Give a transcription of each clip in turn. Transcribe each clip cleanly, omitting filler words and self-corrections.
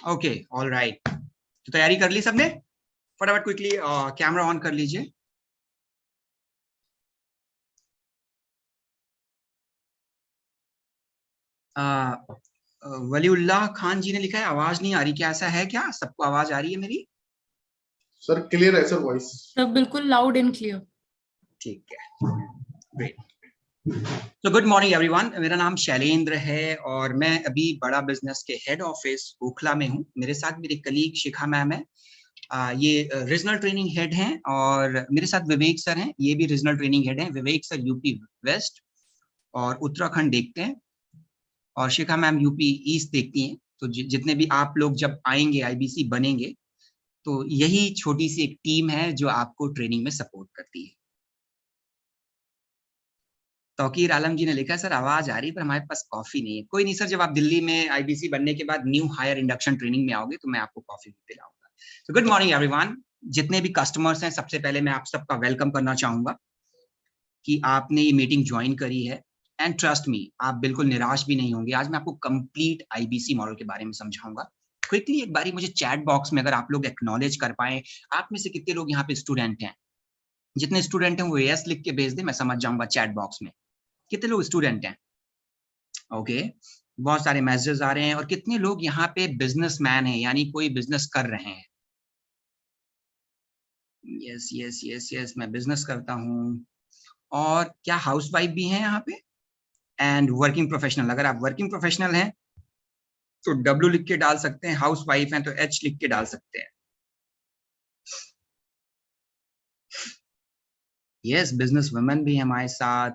Okay, all right. तो तैयारी कर ली सबने? फटाफट क्विकली कैमरा ऑन कर लीजिए। वलीउल्लाह खान जी ने लिखा है आवाज नहीं आ रही, क्या ऐसा है क्या? सबको आवाज आ रही है मेरी? सर क्लियर है सर वॉइस। सब बिल्कुल लाउड एंड क्लियर। ठीक है, ग्रेट। तो गुड मॉर्निंग एवरीवन, मेरा नाम शैलेंद्र है और मैं अभी बड़ा बिजनेस के हेड ऑफिस ओखला में हूँ। मेरे साथ मेरे कलीग शिखा मैम है, ये रीजनल ट्रेनिंग हेड हैं, और मेरे साथ विवेक सर हैं, ये भी रीजनल ट्रेनिंग हेड हैं। विवेक सर यूपी वेस्ट और उत्तराखंड देखते हैं, और शिखा मैम यूपी ईस्ट देखती हैं। तो जितने भी आप लोग जब आएंगे आईबीसी बनेंगे, तो यही छोटी सी एक टीम है जो आपको ट्रेनिंग में सपोर्ट करती है। तौकीर आलम जी ने लिखा सर आवाज आ रही पर हमारे पास कॉफी नहीं है। कोई नहीं सर, जब आप दिल्ली में आईबीसी बनने के बाद न्यू हायर इंडक्शन ट्रेनिंग में आओगे तो मैं आपको कॉफी भी पिलाऊंगा। तो गुड मॉर्निंग एवरीवन, जितने भी कस्टमर्स हैं सबसे पहले मैं आप सबका वेलकम करना चाहूंगा कि आपने ये मीटिंग ज्वाइन करी है, एंड ट्रस्ट मी आप बिल्कुल निराश भी नहीं होंगे। आज मैं आपको कंप्लीट आईबीसी मॉडल के बारे में समझाऊंगा। क्विकली एक बारी मुझे चैट बॉक्स में अगर आप लोग एक्नॉलेज कर पाए, आप में से कितने लोग यहाँ पे स्टूडेंट हैं? जितने स्टूडेंट हैं वो यस लिख के भेज दे, मैं समझ जाऊंगा चैट बॉक्स में कितने लोग स्टूडेंट हैं। ओके, बहुत सारे मैसेजेस आ रहे हैं। और कितने लोग यहाँ पे बिजनेसमैन हैं, यानी कोई बिजनेस कर रहे हैं? यस यस यस यस, मैं बिजनेस करता हूँ। और क्या हाउसवाइफ भी हैं यहाँ पे? एंड वर्किंग प्रोफेशनल, अगर आप वर्किंग प्रोफेशनल हैं तो डब्ल्यू लिख के डाल सकते हैं, हाउस वाइफ हैं तो एच लिख के डाल सकते हैं। यस, बिजनेस वुमेन भी है हमारे साथ,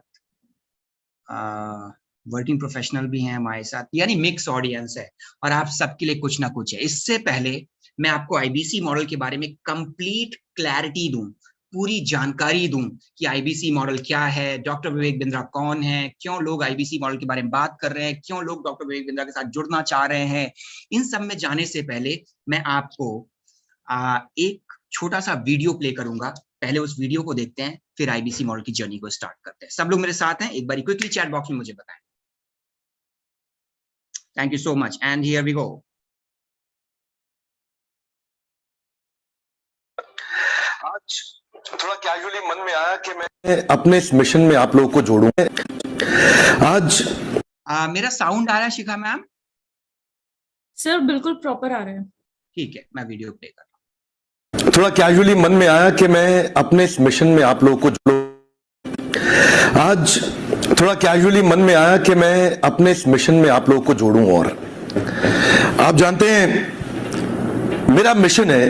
वर्किंग प्रोफेशनल भी हैं हमारे साथ, यानी मिक्स ऑडियंस है और आप सबके लिए कुछ ना कुछ है। इससे पहले मैं आपको आईबीसी मॉडल के बारे में कंप्लीट क्लैरिटी दूं, पूरी जानकारी दूं कि आईबीसी मॉडल क्या है, डॉक्टर विवेक बिंद्रा कौन है, क्यों लोग आईबीसी मॉडल के बारे में बात कर रहे हैं, क्यों लोग डॉक्टर विवेक बिंद्रा के साथ जुड़ना चाह रहे हैं। इन सब में जाने से पहले मैं आपको एक छोटा सा वीडियो प्ले करूंगा। पहले उस वीडियो को देखते हैं, फिर आईबीसी मॉडल की जर्नी को स्टार्ट करते हैं। सब लोग मेरे साथ हैं? एक बार क्विकली चैट बॉक्स में मुझे बताएं। Thank you so much, and here we go. आज थोड़ा कैजुअली मन में आया कि मैं अपने इस मिशन में आप लोगों को जोड़ूं। आज मेरा साउंड आ रहा है शिखा मैम? सर बिल्कुल प्रॉपर आ रहा है। ठीक है, मैं वीडियो प्ले कर रहा हूं। थोड़ा कैजुअली मन में आया कि मैं अपने इस मिशन में आप लोगों को जोड़ूं। आज थोड़ा कैजुअली मन में आया कि मैं अपने इस मिशन में आप लोगों को जोड़ूं। और आप जानते हैं मेरा मिशन है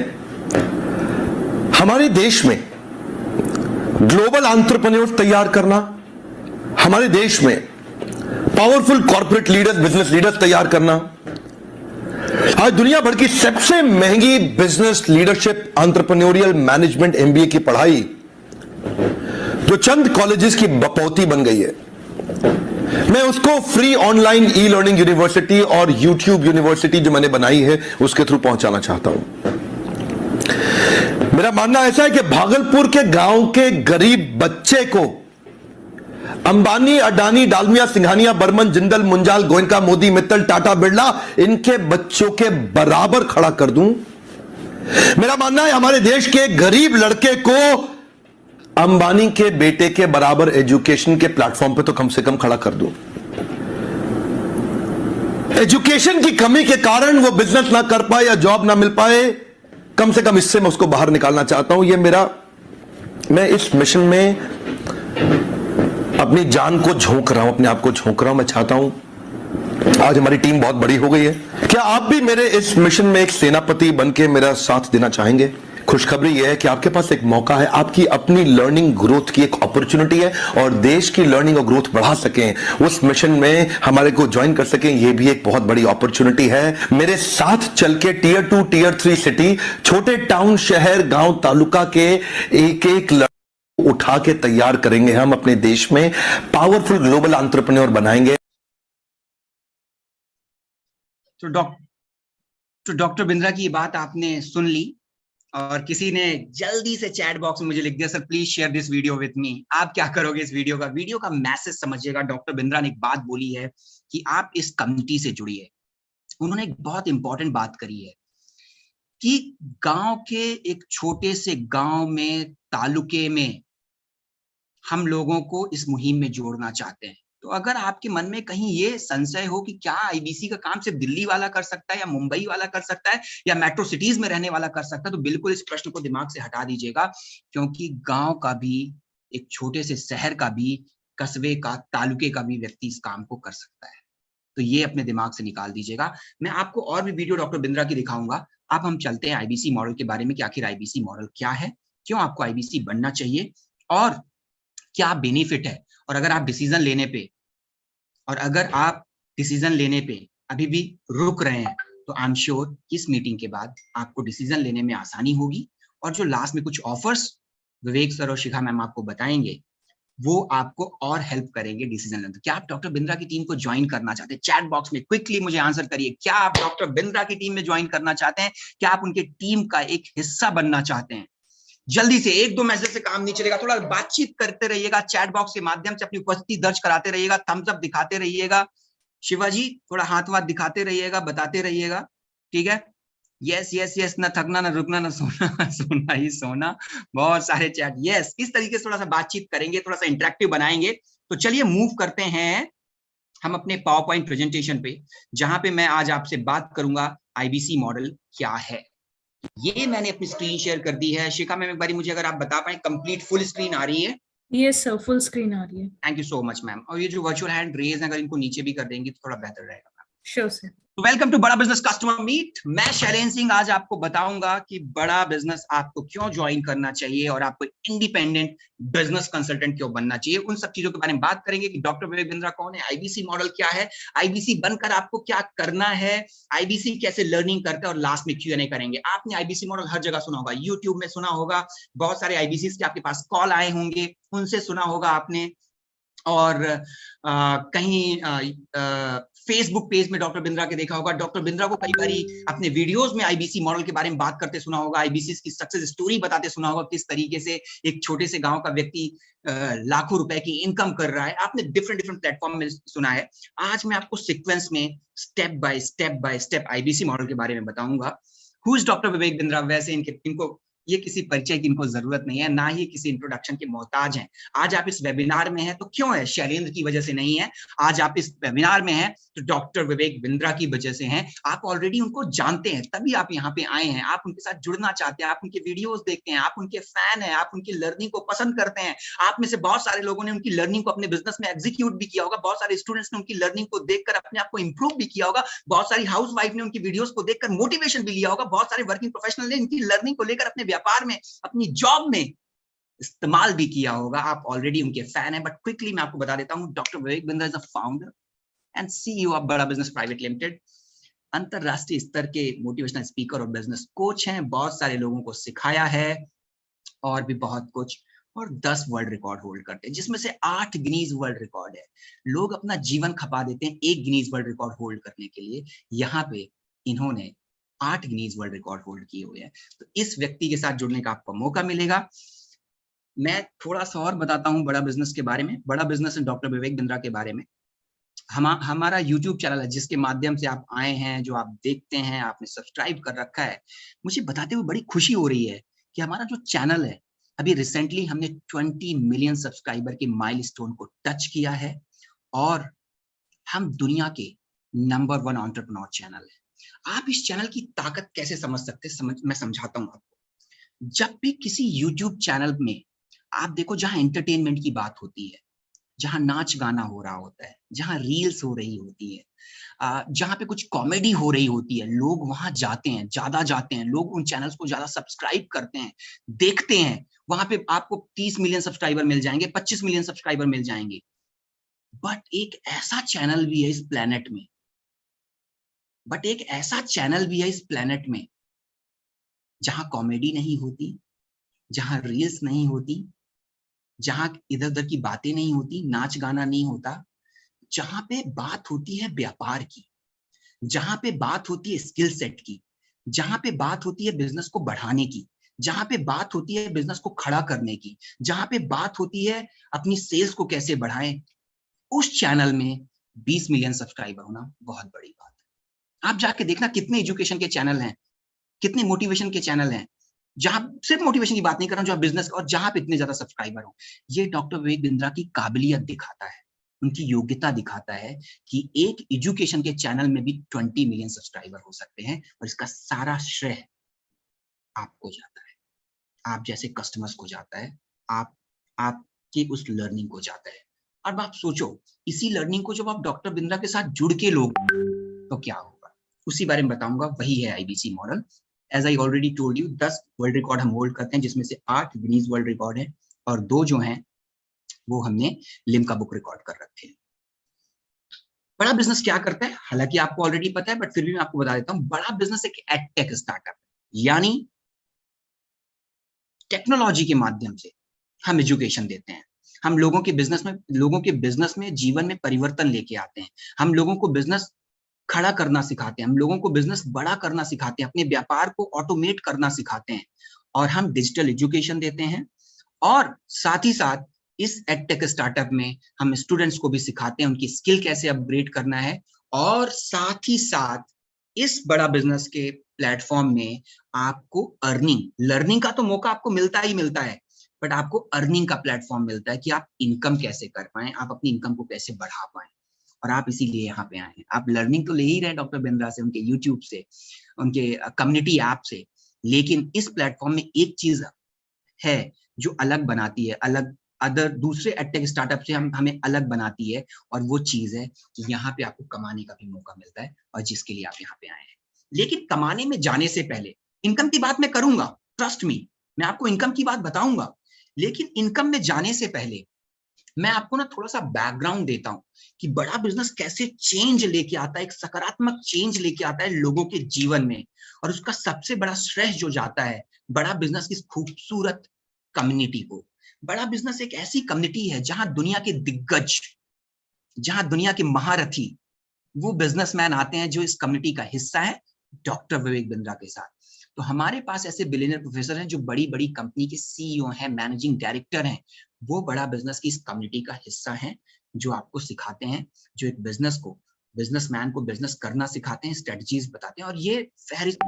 हमारे देश में ग्लोबल एंटरप्रेन्योर्स तैयार करना, हमारे देश में powerful corporate leaders, business leaders तैयार करना। आज दुनिया भर की सबसे महंगी business leadership entrepreneurial management MBA की पढ़ाई जो चंद कॉलेजेस की बपौती बन गई है, मैं उसको free online e learning university और यूट्यूब यूनिवर्सिटी जो मैंने बनाई है उसके थ्रू पहुंचाना चाहता हूं। मेरा मानना ऐसा है कि भागलपुर के गांव के गरीब बच्चे को अंबानी, अडानी, डालमिया, सिंघानिया, बर्मन, जिंदल, मुंजाल, गोयनका, मोदी, मित्तल, टाटा, बिरला, इनके बच्चों के बराबर खड़ा कर दूं। मेरा मानना है हमारे देश के गरीब लड़के को अंबानी के बेटे के बराबर एजुकेशन के प्लेटफॉर्म पे तो कम से कम खड़ा कर दूं। एजुकेशन की कमी के कारण वो बिजनेस ना कर पाए या जॉब ना मिल पाए, कम से कम इससे मैं उसको बाहर निकालना चाहता हूं। मैं इस मिशन में अपनी जान को झोंक रहा हूं, अपने आप को झोंक रहा हूं। मैं चाहता हूं आज हमारी टीम बहुत बड़ी हो गई है, क्या आप भी मेरे इस मिशन में एक सेनापति बनके मेरा साथ देना चाहेंगे? खुशखबरी यह है कि आपके पास एक मौका है, आपकी अपनी लर्निंग ग्रोथ की एक अपॉर्चुनिटी है, और देश की लर्निंग और ग्रोथ बढ़ा सकें, उस मिशन में हमारे को ज्वाइन कर सकें, यह भी एक बहुत बड़ी अपॉर्चुनिटी है। मेरे साथ चल के टियर 2, टियर 3 सिटी, छोटे टाउन, शहर, गांव, तालुका के एक एक उठा के तैयार करेंगे। हम अपने देश में पावरफुल ग्लोबल एंटरप्रेन्योर बनाएंगे। तो डॉक्टर बिंद्रा की बात आपने सुन ली, और किसी ने जल्दी से चैट बॉक्स में मुझे लिख दिया sir please share this video with me. आप क्या करोगे इस वीडियो का मैसेज समझिएगा। डॉक्टर बिंद्रा ने एक बात बोली है कि आप इस कम्युनिटी से जुड़िए, उन्होंने एक बहुत इंपॉर्टेंट बात करी है कि गांव के एक छोटे से गांव में, तालुके में हम लोगों को इस मुहिम में जोड़ना चाहते हैं। तो अगर आपके मन में कहीं ये संशय हो कि क्या आईबीसी का काम सिर्फ दिल्ली वाला कर सकता है या मुंबई वाला कर सकता है या मेट्रो सिटीज में रहने वाला कर सकता है, तो बिल्कुल इस प्रश्न को दिमाग से हटा दीजिएगा, क्योंकि गांव का भी, एक छोटे से शहर का भी, कस्बे का, तालुके का भी व्यक्ति इस काम को कर सकता है। तो ये अपने दिमाग से निकाल दीजिएगा। मैं आपको और भी वीडियो डॉक्टर बिंद्रा की दिखाऊंगा। अब हम चलते हैं आईबीसी मॉडल के बारे में कि आखिर आईबीसी मॉडल क्या है, क्यों आपको आईबीसी बनना चाहिए और क्या बेनिफिट है। और अगर आप डिसीजन लेने पे अभी भी रुक रहे हैं, तो आई एम श्योर इस मीटिंग के बाद आपको डिसीजन लेने में आसानी होगी। और जो लास्ट में कुछ ऑफर्स विवेक सर और शिखा मैम आपको बताएंगे, वो आपको और हेल्प करेंगे डिसीजन लेने। क्या आप डॉक्टर बिंद्रा की टीम को ज्वाइन करना चाहते हैं? चैट बॉक्स में क्विकली मुझे आंसर करिए। क्या आप डॉक्टर बिंद्रा की टीम में ज्वाइन करना चाहते हैं? क्या आप उनके टीम का एक हिस्सा बनना चाहते हैं? जल्दी से, एक दो मैसेज से काम नहीं चलेगा, थोड़ा बातचीत करते रहिएगा, चैट बॉक्स के माध्यम से अपनी उपस्थिति दर्ज कराते रहिएगा, थम्स अप दिखाते रहिएगा। शिवाजी थोड़ा हाथ वाथ दिखाते रहिएगा, बताते रहिएगा, ठीक है? यस यस यस, ना थकना ना रुकना ना सोना, सोना ही सोना। बहुत सारे चैट, यस। इस तरीके से थोड़ा सा बातचीत करेंगे, थोड़ा सा इंटरेक्टिव बनाएंगे। तो चलिए मूव करते हैं हम अपने पावर पॉइंट प्रेजेंटेशन पे, जहां पे मैं आज आपसे बात करूंगा आईबीसी मॉडल क्या है। ये मैंने अपनी स्क्रीन शेयर कर दी है। शिखा मैम, एक बारी मुझे अगर आप बता पाए, कंप्लीट फुल स्क्रीन आ रही है? यस सर, फुल स्क्रीन आ रही है। Thank you so much ma'am. और ये जो वर्चुअल हैंड रेज है, अगर इनको नीचे भी कर देंगे तो थोड़ा बेहतर रहेगा। Sure sir. वेलकम टू बड़ा बिजनेस कस्टमर मीट। मैं शैलेंद्र सिंह आज आपको बताऊंगा कि बड़ा बिजनेस आपको क्यों ज्वाइन करना चाहिए और आपको इंडिपेंडेंट बिजनेस कंसल्टेंट क्यों बनना चाहिए। उन सब चीजों के बारे में बात करेंगे कि डॉक्टर विवेक बिंद्रा कौन है, आईबीसी मॉडल क्या है, आईबीसी बनकर आपको क्या करना है, आईबीसी कैसे लर्निंग करता है, और लास्ट में Q&A करेंगे। आपने आईबीसी मॉडल हर जगह सुना होगा, यूट्यूब में सुना होगा, बहुत सारे आईबीसी के आपके पास कॉल आए होंगे, उनसे सुना होगा आपने, और कहीं फेसबुक पेज में डॉक्टर बिंद्रा के देखा होगा। डॉक्टर बिंद्रा को कई बारी अपने वीडियोस में आईबीसी मॉडल के बारे में बात करते सुना होगा, आईबीसी की सक्सेस स्टोरी बताते सुना होगा, किस तरीके से एक छोटे से गांव का व्यक्ति लाखों रुपए की इनकम कर रहा है। आपने डिफरेंट प्लेटफॉर्म में सुना है। आज मैं आपको सीक्वेंस में step by step IBC model के बारे में बताऊंगा। Who is doctor Vivek Bindra? वैसे इनको ये किसी परिचय की इनको जरूरत नहीं है, ना ही किसी इंट्रोडक्शन के मोहताज हैं। आज आप इस वेबिनार में हैं तो क्यों है? शैलेंद्र की वजह से नहीं है। आज आप इस वेबिनार में हैं तो डॉक्टर विवेक बिंद्रा की वजह से हैं। आप ऑलरेडी उनको जानते हैं, तभी आप यहाँ पे आए हैं। आप उनके साथ जुड़ना चाहते हैं, आप उनके वीडियोस देखते हैं, आप उनके फैन हैं, आप उनकी लर्निंग को पसंद करते हैं। आप में से बहुत सारे लोगों ने उनकी लर्निंग को अपने बिजनेस में एग्जीक्यूट भी किया होगा, बहुत सारे स्टूडेंट्स ने उनकी लर्निंग को देखकर अपने आप को इंप्रूव भी किया होगा, बहुत सारी हाउस वाइफ ने उनकी वीडियोस को देखकर मोटिवेशन भी लिया होगा, बहुत सारे वर्किंग प्रोफेशनल ने इनकी लर्निंग को लेकर अपने व्यापार में, अपनी जॉब में इस्तेमाल भी किया होगा। आप ऑलरेडी उनके फैन हैं। बट क्विकली मैं आपको बता देता हूं, doctor Vivek Bindra is the founder and CEO of बड़ा बिजनेस प्राइवेट लिमिटेड। अंतरराष्ट्रीय स्तर के मोटिवेशनल स्पीकर और बिजनेस कोच हैं, बहुत सारे लोगों को सिखाया है और भी बहुत कुछ, और 10 वर्ल्ड रिकॉर्ड होल्ड करते हैं, जिसमें से 8 गिनीज वर्ल्ड रिकॉर्ड है। लोग अपना जीवन खपा देते हैं एक गिनीज वर्ल्ड रिकॉर्ड होल्ड करने के लिए, यहाँ पे इन्होंने 8 गिनीज वर्ल्ड रिकॉर्ड होल्ड किए हुए हैं। तो इस व्यक्ति के साथ जुड़ने का आपको मौका मिलेगा। मैं थोड़ा सा और बताता हूं बड़ा बिजनेस के बारे में, बड़ा business and doctor Vivek Bindra के बारे में। हमारा यूट्यूब चैनल है, जिसके माध्यम से आप आए हैं, जो आप देखते हैं, आपने सब्सक्राइब कर रखा है। मुझे बताते हुए बड़ी खुशी हो रही है कि हमारा जो चैनल है, अभी रिसेंटली हमने 20 मिलियन सब्सक्राइबर के माइलस्टोन को टच किया है और हम दुनिया के नंबर 1 एंटरप्रेन्योर चैनल है। आप इस चैनल की ताकत कैसे समझ सकते हैं, मैं समझाता हूं आपको। जब भी किसी यूट्यूब चैनल में आप देखो, जहां एंटरटेनमेंट की बात होती है, जहां नाच गाना हो रहा होता है, जहां रील्स हो रही होती है, जहां पे कुछ कॉमेडी हो रही होती है, लोग वहां जाते हैं, ज्यादा जाते हैं, लोग उन चैनल्स को ज्यादा सब्सक्राइब करते हैं, देखते हैं। वहां पे आपको 30 मिलियन सब्सक्राइबर मिल जाएंगे, 25 मिलियन सब्सक्राइबर मिल जाएंगे। बट एक ऐसा चैनल भी है इस प्लेनेट में, जहां कॉमेडी नहीं होती, जहां रील्स नहीं होती, जहां इधर उधर की बातें नहीं होती, नाच गाना नहीं होता, जहां पे बात होती है व्यापार की, जहां पे बात होती है स्किल सेट की, जहां पे बात होती है बिजनेस को बढ़ाने की, जहां पे बात होती है बिजनेस को खड़ा करने की, जहां पे बात होती है अपनी सेल्स को कैसे बढ़ाएं, उस चैनल में 20 मिलियन सब्सक्राइबर होना बहुत बड़ी बात है। आप जाके देखना कितने एजुकेशन के चैनल हैं, कितने मोटिवेशन के चैनल हैं, जहां सिर्फ मोटिवेशन की बात नहीं कर रहा हूं, जहां बिजनेस और जहां पे इतने ज्यादा सब्सक्राइबर हो। ये डॉक्टर विवेक बिंद्रा की काबिलियत दिखाता है, उनकी योग्यता दिखाता है कि एक एजुकेशन के चैनल में भी 20 मिलियन सब्सक्राइबर हो सकते हैं, और इसका सारा श्रेय आपको जाता है, आप जैसे कस्टमर्स को जाता है, आपकी उस लर्निंग को जाता है। अब आप सोचो, इसी लर्निंग को जब आप डॉक्टर बिंद्रा के साथ जुड़ के लोगे तो क्या होगा, उसी बारे में बताऊंगा। वही है IBC model. As I already told you, 10 world record हम होल्ड करते हैं, जिसमें से 8 गिनीज वर्ल्ड रिकॉर्ड है और 2 जो हैं वो हमने लिम्का बुक रिकॉर्ड कर रखे हैं। बड़ा बिजनेस क्या करता है, हालांकि आपको ऑलरेडी पता है, बट फिर भी मैं आपको बता देता हूं। बड़ा बिजनेस एक एडटेक स्टार्टअप, यानी टेक्नोलॉजी के माध्यम से हम एजुकेशन देते हैं, हम लोगों के बिजनेस में जीवन में परिवर्तन लेके आते हैं, हम लोगों को बिजनेस खड़ा करना सिखाते हैं, हम लोगों को बिजनेस बड़ा करना सिखाते हैं, अपने व्यापार को ऑटोमेट करना सिखाते हैं, और हम डिजिटल एजुकेशन देते हैं। और साथ ही साथ इस एडटेक स्टार्टअप में हम स्टूडेंट्स को भी सिखाते हैं उनकी स्किल कैसे अपग्रेड करना है, और साथ ही साथ इस बड़ा बिजनेस के प्लेटफॉर्म में आपको लर्निंग का तो मौका आपको मिलता ही मिलता है, बट आपको अर्निंग का प्लेटफॉर्म मिलता है कि आप इनकम कैसे कर पाएं, आप अपनी इनकम को कैसे बढ़ा पाएं। और आप इसीलिए यहाँ पे आए हैं। आप लर्निंग तो ले ही रहे डॉक्टर बिंद्रा से, उनके यूट्यूब से, उनके कम्युनिटी ऐप से, लेकिन इस प्लेटफॉर्म में एक चीज है जो अलग बनाती है, दूसरे एडटेक स्टार्टअप से हमें अलग बनाती है, और वो चीज है कि यहाँ पे आपको कमाने का भी मौका मिलता है, और जिसके लिए आप यहाँ पे आए हैं। लेकिन कमाने में जाने से पहले इनकम की बात मैं करूंगा, ट्रस्ट मी, मैं आपको इनकम की बात बताऊंगा, लेकिन इनकम में जाने से पहले मैं आपको ना थोड़ा सा बैकग्राउंड देता हूं कि बड़ा बिजनेस कैसे चेंज लेके आता है, एक सकारात्मक चेंज लेके आता है लोगों के जीवन में, और उसका सबसे बड़ा श्रेय जो जाता है बड़ा बिजनेस की खूबसूरत कम्युनिटी को। बड़ा बिजनेस एक ऐसी कम्युनिटी है जहां दुनिया के दिग्गज, जहां दुनिया के महारथी, वो बिजनेसमैन आते हैं जो इस कम्युनिटी का हिस्सा है डॉक्टर विवेक बिंद्रा के साथ। तो हमारे पास ऐसे बिलियनियर प्रोफेसर हैं जो बड़ी बड़ी कंपनी के सीईओ हैं, मैनेजिंग डायरेक्टर हैं, वो बड़ा बिजनेस की इस कम्युनिटी का हिस्सा हैं, जो आपको सिखाते हैं, जो एक बिजनेसमैन को बिजनेस करना सिखाते हैं, स्ट्रेटजीज बताते हैं। और ये फहरिस्त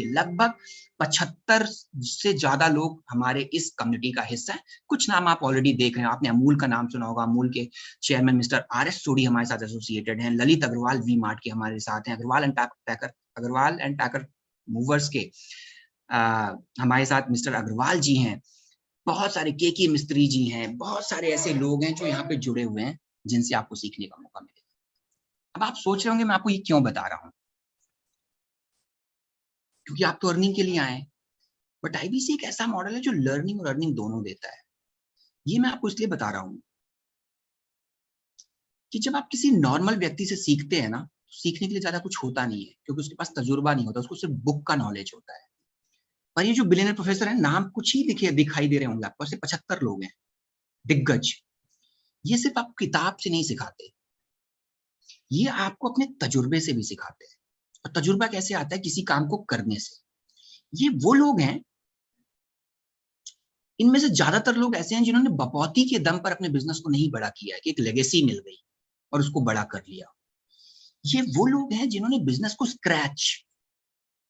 लगभग 75 से ज्यादा लोग हमारे इस कम्युनिटी का हिस्सा है। कुछ नाम आप ऑलरेडी देख रहे हैं, आपने अमूल का नाम सुना होगा, अमूल के चेयरमैन मिस्टर RS सोडी हमारे साथ एसोसिएटेड हैं, ललित अग्रवाल वी मार्ट के हमारे साथ हैं, अग्रवाल एंड पैकर मूवर्स के हमारे साथ मिस्टर अग्रवाल जी हैं, बहुत सारे के मिस्त्री जी हैं, बहुत सारे ऐसे लोग हैं जो यहाँ पे जुड़े हुए हैं जिनसे आपको सीखने का मौका मिलेगा। अब आप सोच रहे होंगे मैं आपको ये क्यों बता रहा हूं, क्योंकि आप तो अर्निंग के लिए आए, बट आईबीसी एक ऐसा मॉडल है जो लर्निंग और अर्निंग दोनों देता है। ये मैं आपको इसलिए बता रहा हूं कि जब आप किसी नॉर्मल व्यक्ति से सीखते हैं ना, सीखने के लिए ज्यादा कुछ होता नहीं है, क्योंकि उसके पास तजुर्बा नहीं होता, उसको सिर्फ बुक का नॉलेज होता है। पर ये जो बिलियनियर प्रोफेसर है, नाम कुछ ही दिखाई दे रहे होंगे आपको, ऐसे 75 लोग हैं दिग्गज। ये सिर्फ आप किताब से नहीं सिखाते, ये आपको अपने तजुर्बे से भी सिखाते हैं। और तजुर्बा कैसे आता है? किसी काम को करने से। ये वो लोग हैं, इनमें से ज्यादातर लोग ऐसे हैं जिन्होंने बपौती के दम पर अपने बिजनेस को नहीं बड़ा किया है, कि एक लेगेसी मिल गई और उसको बड़ा कर लिया। ये वो लोग हैं जिन्होंने बिजनेस को स्क्रैच,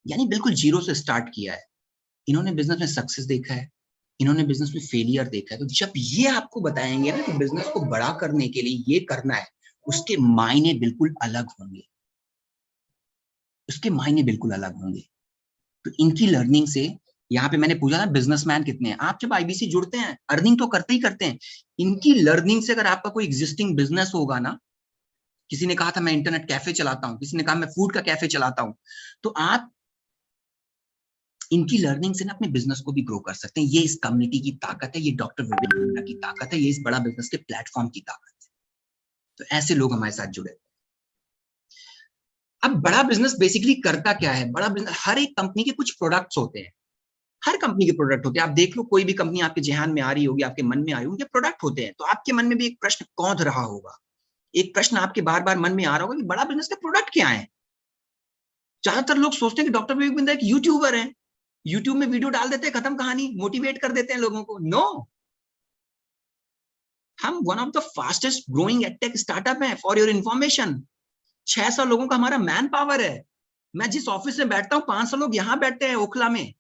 यानी बिल्कुल जीरो से स्टार्ट किया है। इन्होंने बिजनेस में सक्सेस देखा है, इन्होंने बिजनेस में फेलियर देखा है। तो जब ये आपको बताएंगे ना कि बिजनेस को बड़ा करने के लिए ये करना है, उसके मायने बिल्कुल अलग होंगे, उसके मायने बिल्कुल अलग होंगे। तो इनकी लर्निंग से, यहाँ पे मैंने पूछा ना बिजनेसमैन कितने हैं, आप जब आईबीसी जुड़ते हैं अर्निंग तो करते ही करते हैं। इनकी लर्निंग से अगर आपका कोई एग्जिस्टिंग बिजनेस होगा ना, किसी ने कहा था मैं इंटरनेट कैफे चलाता हूं, किसी ने कहा मैं फूड का कैफे चलाता हूं, तो आप इनकी लर्निंग से ना अपने बिजनेस को भी ग्रो कर सकते हैं। ये इस कम्युनिटी की ताकत है, ये डॉक्टर विवेक बिंद्रा की ताकत है, ये इस बड़ा बिजनेस के प्लेटफॉर्म की ताकत है। तो ऐसे लोग हमारे साथ जुड़े। अब बड़ा बिजनेस बेसिकली करता क्या है? बड़ा बिजनेस, हर एक कंपनी के कुछ प्रोडक्ट्स होते हैं, हर कंपनी के प्रोडक्ट होते हैं। आप देख लो, कोई भी कंपनी आपके ध्यान में आ रही होगी, आपके मन में आ रही होगी, उनके प्रोडक्ट होते हैं। तो आपके मन में भी एक प्रश्न कौंध रहा होगा, एक प्रश्न आपके बार बार मन में आ रहा होगा कि बड़ा बिजनेस के प्रोडक्ट क्या है। ज्यादातर लोग सोचते हैं कि डॉक्टर विवेक बिंद्रा एक यूट्यूबर है, यूट्यूब में वीडियो डाल देते हैं, खत्म कहानी, मोटिवेट कर देते हैं लोगों को। नो, हम one of the fastest growing edtech startup है, फॉर योर इंफॉर्मेशन। 600 लोगों का हमारा मैन पावर है, मैं जिस ऑफिस में बैठता हूँ 500 लोग यहाँ बैठते हैं ओखला में,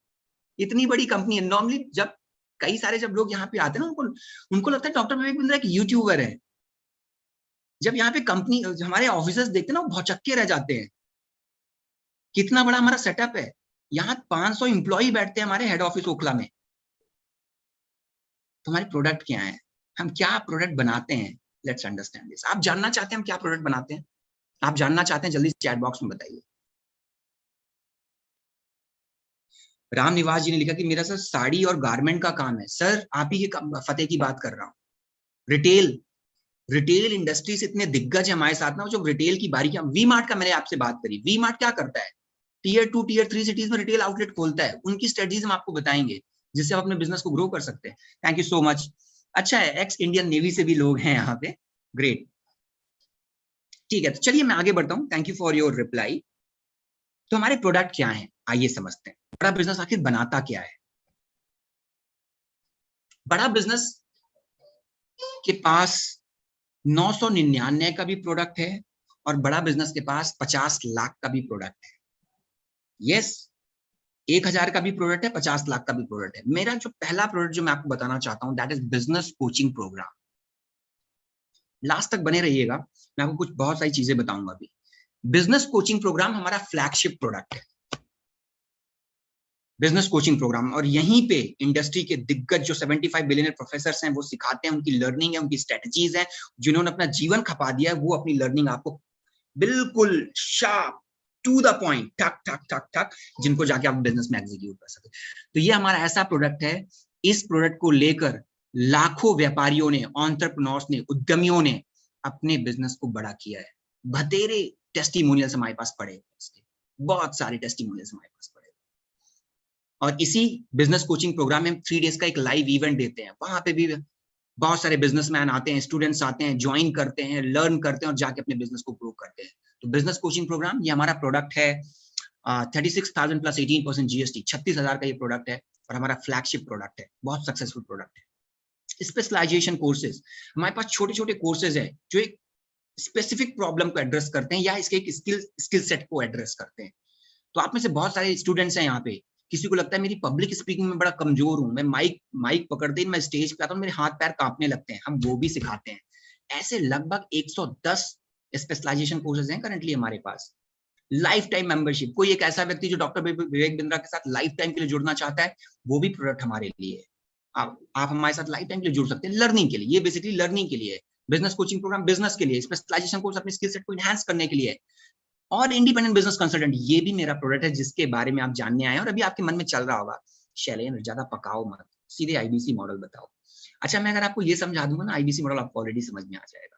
इतनी बड़ी कंपनी है। नॉर्मली जब कई सारे जब लोग यहाँ पे आते हैं ना, उनको लगता है डॉक्टर विवेक बिंद्रा एक यूट्यूबर है। जब यहाँ पे कंपनी हमारे ऑफिसर्स देखते हैं ना, वो भौचक्के रह जाते हैं, कितना बड़ा हमारा सेटअप है। यहाँ 500 एम्प्लॉई बैठते हैं हमारे हेड ऑफिस ओखला में। तो हमारे प्रोडक्ट क्या है, हम क्या प्रोडक्ट बनाते हैं, लेट्स अंडरस्टैंड दिस। आप जानना चाहते हैं हम क्या प्रोडक्ट बनाते हैं, आप जानना चाहते हैं, जल्दी चैट बॉक्स में बताइए। राम निवास जी ने लिखा कि मेरा सर साड़ी और गारमेंट का काम है। सर आप ही के फतेह की बात कर रहा हूँ। रिटेल इंडस्ट्री से इतने दिग्गज है हमारे साथ ना, जो रिटेल की बारीकियां, वी मार्ट का मैंने आपसे बात करी। वी मार्ट क्या करता है, टीयर 2 टीयर 3 सिटीज में रिटेल आउटलेट खोलता है। उनकी स्ट्रेटजीज हम आपको बताएंगे जिससे आप अपने बिजनेस को ग्रो कर सकते हैं। Thank you so much. अच्छा है, एक्स इंडियन नेवी से भी लोग हैं यहाँ पे, ग्रेट। ठीक है, तो चलिए मैं आगे बढ़ता हूँ। Thank you for your reply. तो हमारे प्रोडक्ट क्या है, आइए समझते हैं। बड़ा बिजनेस आखिर बनाता क्या है। बड़ा बिजनेस के पास 999 का भी प्रोडक्ट है और बड़ा बिजनेस के पास 50 लाख का भी प्रोडक्ट है। यस, 1000 का भी प्रोडक्ट है, 50 लाख का भी प्रोडक्ट है। मेरा जो पहला प्रोडक्ट जो मैं आपको बताना चाहता हूं, that is business coaching programme. Last तक बने रहिएगा, मैं आपको कुछ बहुत सारी चीजें बताऊंगा अभी। बिजनेस कोचिंग प्रोग्राम हमारा फ्लैगशिप प्रोडक्ट है, बिजनेस कोचिंग प्रोग्राम। और यहीं पे इंडस्ट्री के दिग्गज जो 75 बिलियनर प्रोफेसर्स हैं वो सिखाते हैं, उनकी लर्निंग है, उनकी स्ट्रेटजीज है। जिन्होंने अपना जीवन खपा दिया है, वो अपनी लर्निंग आपको बिल्कुल शार्प टू द पॉइंट, ठक ठक ठक ठक, जिनको जाके आप बिजनेस में एग्जीक्यूट कर सके। तो ये हमारा ऐसा प्रोडक्ट है, इस प्रोडक्ट को लेकर लाखों व्यापारियों ने, एंटरप्रेन्योर्स ने, उद्यमियों ने अपने बिजनेस को बड़ा किया है। बतेरे टेस्टिमोनियल्स हमारे पास पड़े हैं, इसके बहुत सारे टेस्टिमोनियल्स हमारे पास पड़े। और इसी बिजनेस कोचिंग प्रोग्राम में 3 डेज का एक लाइव इवेंट देते हैं। वहां पे भी बहुत सारे बिजनेसमैन आते हैं, स्टूडेंट्स आते हैं, ज्वाइन करते हैं, लर्न करते हैं और जाके अपने बिजनेस को ग्रो करते हैं। तो बिजनेस कोचिंग प्रोग्राम ये हमारा प्रोडक्ट है। 36,000 प्लस 18% GST, 36,000 का ये प्रोडक्ट है और हमारा फ्लैगशिप प्रोडक्ट है, बहुत सक्सेसफुल प्रोडक्ट है। स्पेशलाइजेशन कोर्सेज, हमारे पास छोटे छोटे कोर्सेज है जो एक स्पेसिफिक प्रॉब्लम को एड्रेस करते हैं या इसके एक स्किल सेट को एड्रेस करते हैं। तो आप में से बहुत सारे स्टूडेंट्स हैं यहाँ पे, किसी को लगता है मेरी पब्लिक स्पीकिंग में बड़ा कमजोर हूं, मैं माइक पकड़ते ही मैं स्टेज पे आता हूं, मेरे हाथ पैर कांपने लगते हैं, हम वो भी सिखाते हैं। ऐसे लगभग 110 स्पेशलाइजेशन कोर्सेज हैं करंटली हमारे पास। लाइफ टाइम मेंबरशिप, कोई एक ऐसा व्यक्ति जो डॉक्टर विवेक बिंद्रा के साथ लाइफ टाइम के लिए जुड़ना चाहता है, वो भी प्रोडक्ट हमारे लिए है। आप हमारे साथ लाइफ टाइम के लिए जुड़ सकते हैं, लर्निंग के लिए। ये बेसिकली लर्निंग के लिए है। बिजनेस कोचिंग प्रोग्राम बिजनेस के लिए, स्पेशलाइजेशन कोर्स अपने स्किल सेट को एनहांस करने के लिए, और इंडिपेंडेंट बिजनेस कंसल्टेंट, ये भी मेरा प्रोडक्ट है जिसके बारे में आप जानने आए हैं। और अभी आपके मन में चल रहा होगा, शैलेंद्र ज्यादा पकाओ मत, सीधे आईबीसी मॉडल बताओ। अच्छा, मैं अगर आपको ये समझा दूंगा ना, आईबीसी मॉडल आपको ऑलरेडी समझ में आ जाएगा।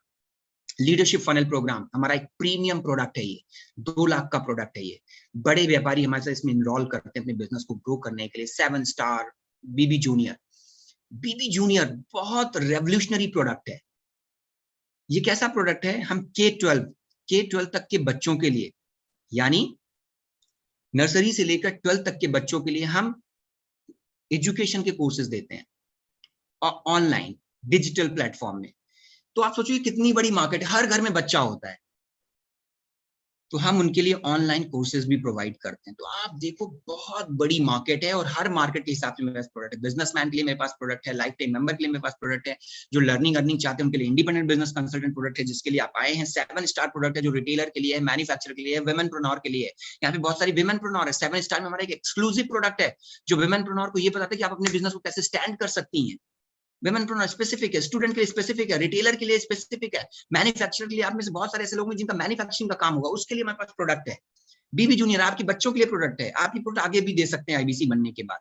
लीडरशिप फनल प्रोग्राम हमारा एक प्रीमियम प्रोडक्ट है, ये 2 लाख का प्रोडक्ट है। ये बड़े व्यापारी हमारे साथ इसमें इनरोल करते हैं अपने बिजनेस को ग्रो करने के लिए। 7 स्टार बीबी जूनियर बहुत रेवोल्यूशनरी प्रोडक्ट है। ये कैसा प्रोडक्ट है, हम K-12 तक के बच्चों के लिए, यानी नर्सरी से लेकर 12 तक के बच्चों के लिए हम एजुकेशन के कोर्सेज देते हैं और ऑनलाइन डिजिटल प्लेटफॉर्म में। तो आप सोचिए कितनी बड़ी मार्केट है, हर घर में बच्चा होता है, तो हम उनके लिए ऑनलाइन कोर्सेज भी प्रोवाइड करते हैं। तो आप देखो बहुत बड़ी मार्केट है और हर मार्केट के हिसाब से मेरे पास प्रोडक्ट है। बिजनेसमैन के लिए मेरे पास प्रोडक्ट है, लाइफ टाइम मेंबर के लिए मेरे पास प्रोडक्ट है, जो लर्निंग अर्निंग चाहते हैं उनके लिए इंडिपेंडेंट बिजनेस कंसल्टेंट प्रोडक्ट है जिसके लिए आप आए हैं। 7 स्टार प्रोडक्ट है जो रिटेलर के लिए है, मैन्युफैक्चरर के लिए है, वुमेनप्रेन्योर के लिए है। यहाँ पे बहुत सारी वुमेनप्रेन्योर है। 7 स्टार में हमारा एक एक्सक्लूसिव प्रोडक्ट है जो वुमेनप्रेन्योर को ये बताता है कि आप अपने बिजनेस को कैसे स्टैंड कर सकती हैं। वुमेनप्रेन्योर स्पेसिफिक है, स्टूडेंट के लिए स्पेसिफिक है, रिटेलर के लिए स्पेसिफिक है, मैन्युफैक्चरर के लिए, आप में से बहुत सारे ऐसे लोग हैं जिनका मैन्युफैक्चरिंग का काम होगा, उसके लिए हमारे पास प्रोडक्ट है। बीबी जूनियर आपके बच्चों के लिए प्रोडक्ट है, आपकी प्रोडक्ट आगे भी दे सकते हैं आईबीसी बनने के बाद।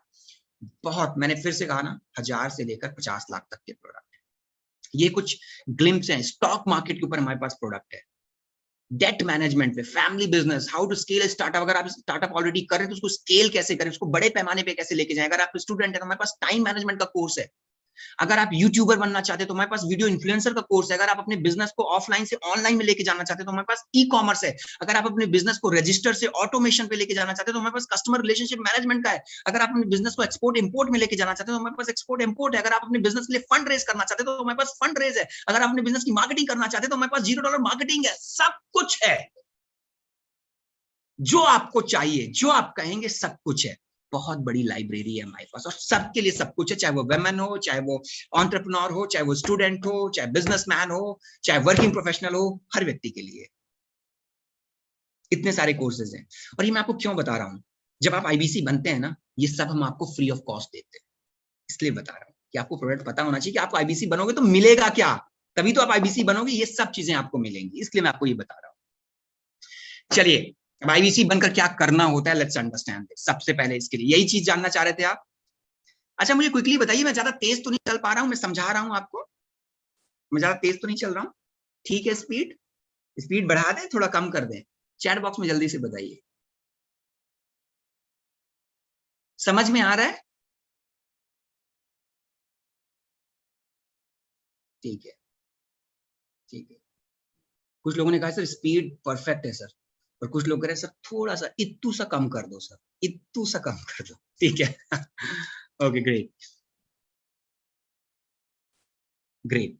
बहुत, मैंने फिर से कहा ना, 1000 से लेकर 50 लाख तक के प्रोडक्ट है। ये कुछ ग्लिम्स हैं। स्टॉक मार्केट के ऊपर हमारे पास प्रोडक्ट है, डेट मैनेजमेंट पे, family business, how to scale startup. अगर आप स्टार्टअप ऑलरेडी कर रहे हैं तो उसको स्केल कैसे करें, उसको बड़े पैमाने पे कैसे लेके जाएं। अगर आप स्टूडेंट है तो हमारे पास टाइम मैनेजमेंट का कोर्स है। अगर आप यूट्यूबर बनना चाहते हैं तो हमारे पास वीडियो इन्फ्लुएंसर का कोर्स है। अगर आप अपने बिजनेस को ऑफलाइन से ऑनलाइन में लेके जाना चाहते हैं तो हमारे पास ई कॉमर्स है। अगर आप अपने बिजनेस को रजिस्टर से ऑटोमेशन पे लेके जाना चाहते हैं तो हमारे पास कस्टमर रिलेशनशिप मैनेजमेंट का है। अगर आप अपने बिजनेस को एक्सपोर्ट इंपोर्ट में लेके जाना चाहते हैं तो हमारे पास एक्सपोर्ट इंपोर्ट है। अगर आप अपने बिजनेस के लिए फंड रेज करना चाहते हैं तो हमारे पास फंड रेज है। अगर आप अपने बिजनेस की मार्केटिंग करना चाहते हैं तो हमारे पास $0 मार्केटिंग है। सब कुछ है। जो आपको चाहिए, जो आप कहेंगे, सब कुछ है। बहुत बड़ी लाइब्रेरी है हमारे पास और सबके लिए सब कुछ है, चाहे वो वुमेन हो, चाहे वो एंटरप्रेन्योर हो, चाहे वो स्टूडेंट हो, चाहे बिजनेसमैन हो, चाहे वर्किंग प्रोफेशनल हो, हर व्यक्ति के लिए इतने सारे कोर्सेज हैं। और ये मैं आपको क्यों बता रहा हूं, जब आप आईबीसी बनते हैं ना, ये सब हम आपको फ्री ऑफ कॉस्ट देते हैं। इसलिए बता रहा हूं कि आपको प्रोडक्ट पता होना चाहिए कि आपको आईबीसी बनोगे तो मिलेगा क्या, तभी तो आप आईबीसी बनोगे, ये सब चीजें आपको मिलेंगी, इसलिए मैं आपको ये बता रहा हूं। चलिए, अब आईबीसी बनकर क्या करना होता है, लेट्स अंडरस्टैंड दिस। सबसे पहले इसके लिए यही चीज जानना चाह रहे थे आप। अच्छा, मुझे क्विकली बताइए, मैं ज्यादा तेज तो नहीं चल पा रहा हूं, मैं समझा रहा हूं आपको, मैं ज्यादा तेज तो नहीं चल रहा हूं? ठीक है, स्पीड स्पीड बढ़ा दें, थोड़ा कम कर दें? चैट बॉक्स में जल्दी से बताइए, समझ में आ रहा है? ठीक है, ठीक है। कुछ लोगों ने कहा सर स्पीड परफेक्ट है सर, और कुछ लोग कह रहे हैं सर थोड़ा सा इत्तू सा कम कर दो सर, इत्तू सा कम कर दो। ठीक है। Okay, great great.